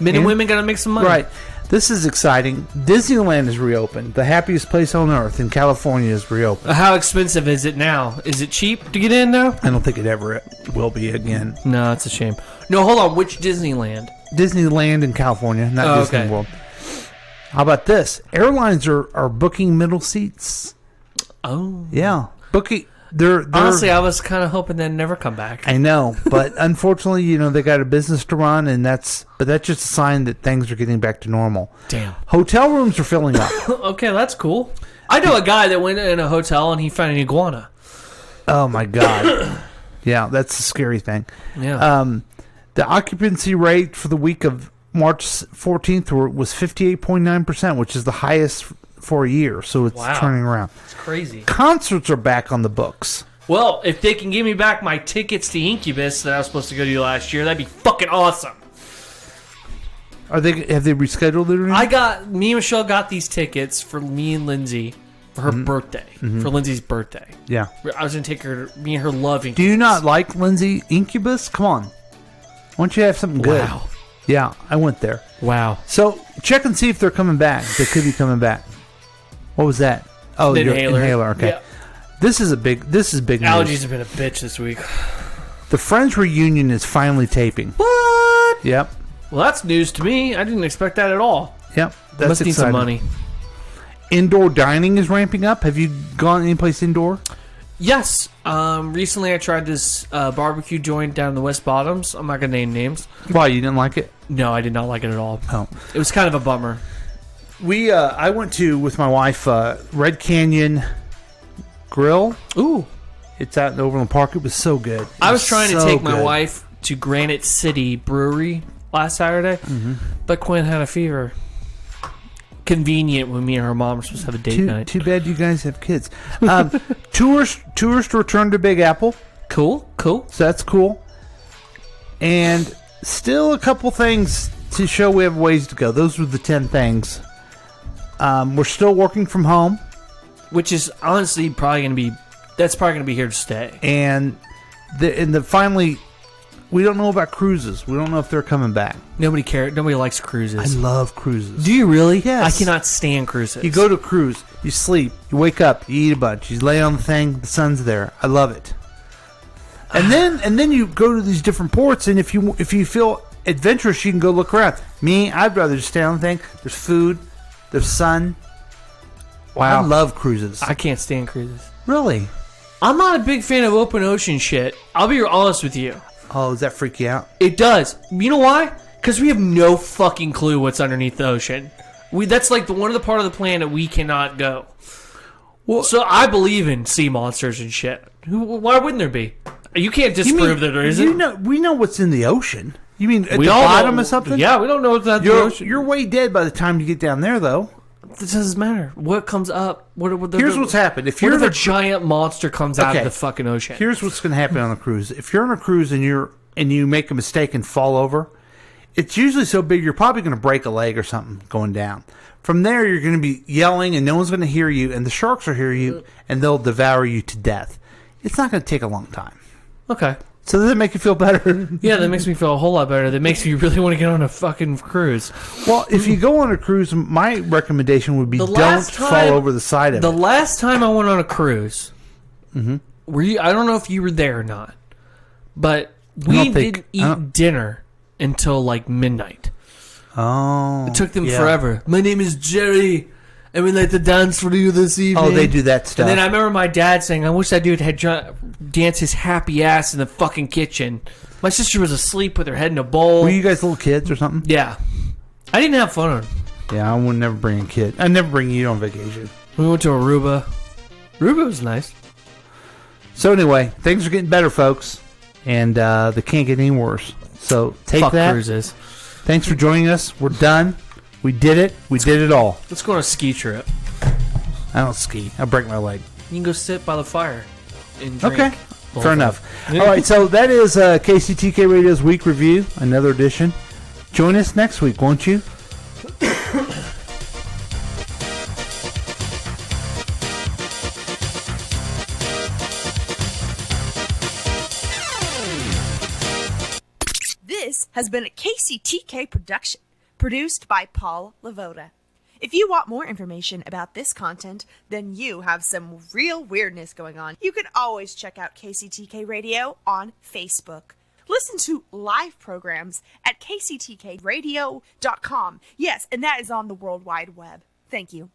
Men and women got to make some money.
Right. This is exciting. Disneyland is reopened. The happiest place on earth in California is reopened.
How expensive is it now? Is it cheap to get in now?
I don't think it ever will be again.
No, it's a shame. No, hold on. Which Disneyland?
Disneyland in California, not Disney
okay.
World. How about this? Airlines are booking middle seats.
Oh.
Yeah. Booking. They're
Honestly, I was kind of hoping they'd never come back.
I know, but unfortunately, they got a business to run, and that's just a sign that things are getting back to normal.
Damn.
Hotel rooms are filling up.
Okay, that's cool. I know a guy that went in a hotel and he found an iguana.
Oh my God. Yeah, that's a scary thing.
Yeah.
The occupancy rate for the week of March 14th was 58.9%, which is the highest for a year. So it's turning around.
It's crazy.
Concerts are back on the books.
Well, if they can give me back my tickets to Incubus that I was supposed to go to last year, that'd be fucking awesome.
Have they rescheduled it or anything?
Me and Michelle got these tickets for me and Lindsay for her birthday. For Lindsay's birthday.
Yeah.
I was going to take her, me and her love Incubus.
Do you not like Lindsay Incubus? Come on. Why don't you have something good?
Wow.
Yeah, I went there.
Wow.
So check and see if they're coming back. They could be coming back. What was that? Oh,
The
your
inhaler.
Okay.
Yeah.
This is big news.
Allergies have been a bitch this week.
The Friends reunion is finally taping.
What?
Yep.
Well, that's news to me. I didn't expect that at all.
Yep. That's
Must need some
exciting.
money.
Indoor dining is ramping up. Have you gone anyplace indoor?
Yes. Recently I tried this barbecue joint down in the West Bottoms. I'm not going to name names.
Why, you didn't like it?
No, I did not like it at all.
Oh.
It was kind of a bummer.
I went to, with my wife, Red Canyon Grill.
Ooh.
It's out in Overland Park. It was so good.
I was trying to take my
good.
wife to Granite City Brewery last Saturday, but Quinn had a fever. Convenient when me and her mom were supposed to have a date night.
Too bad you guys have kids. Tourist return to Big Apple.
Cool.
So that's cool. And still a couple things to show we have ways to go. Those were the 10 things. We're still working from home.
Which is honestly probably going to be here to stay.
And finally, we don't know about cruises. We don't know if they're coming back.
Nobody cares. Nobody likes cruises.
I love cruises.
Do you really?
Yes.
I cannot stand cruises.
You go to a cruise, you sleep, you wake up, you eat a bunch, you lay on the thing, the sun's there. I love it. And then you go to these different ports, and if you feel adventurous, you can go look around. Me, I'd rather just stay on the thing. There's food, there's sun. Wow. I love cruises.
I can't stand cruises.
Really?
I'm not a big fan of open ocean shit. I'll be honest with you.
Oh, does that freak you out?
It does. You know why? Because we have no fucking clue what's underneath the ocean. That's like one of the part of the planet we cannot go. Well, so I believe in sea monsters and shit. Why wouldn't there be? You can't disprove that there isn't.
We know what's in the ocean. You mean at
We
the
all
bottom
know-
of something?
Yeah, we don't know what's in the ocean.
You're way dead by the time you get down there, though.
It doesn't matter. What comes up?
Here's what's happened. If
a giant monster comes out of
Okay.
the fucking ocean?
Here's what's going to happen on a cruise. If you're on a cruise and you make a mistake and fall over, it's usually so big you're probably going to break a leg or something going down. From there, you're going to be yelling and no one's going to hear you, and the sharks will hear you and they'll devour you to death. It's not going to take a long time.
Okay.
So does that make you feel better?
Yeah, that makes me feel a whole lot better. That makes me really want to get on a fucking cruise.
Well, if you go on a cruise, my recommendation would be
The
don't
last
fall
time-
over the side of
The
it.
last time I went on a cruise, were you? I don't know if you were there or not, but we
don't think-
didn't eat dinner until like midnight.
Oh.
It took them
yeah.
forever. My name is Jerry, and we'd like to dance for you this evening.
Oh, they do that stuff.
And then I remember my dad saying, "I wish that dude had danced his happy ass in the fucking kitchen." My sister was asleep with her head in a bowl.
Were you guys little kids or something?
Yeah, I didn't have fun.
Yeah, I would never bring a kid. I'd never bring you on vacation.
We went to Aruba. Aruba was nice.
So anyway, things are getting better, folks, and they can't get any worse. So take
Fuck
that.
cruises.
Thanks for joining us. We're done. We did it. We did it all.
Let's go on a ski trip.
I don't ski. I break my leg.
You can go sit by the fire and drink.
Okay.
the whole
Fair
time.
enough. All right, so that is KCTK Radio's Week Review, another edition. Join us next week, won't you?
This has been a KCTK production, produced by Paul Lavoda. If you want more information about this content, then you have some real weirdness going on. You can always check out KCTK Radio on Facebook. listen to live programs at kctkradio.com. Yes, and that is on the World Wide Web. Thank you.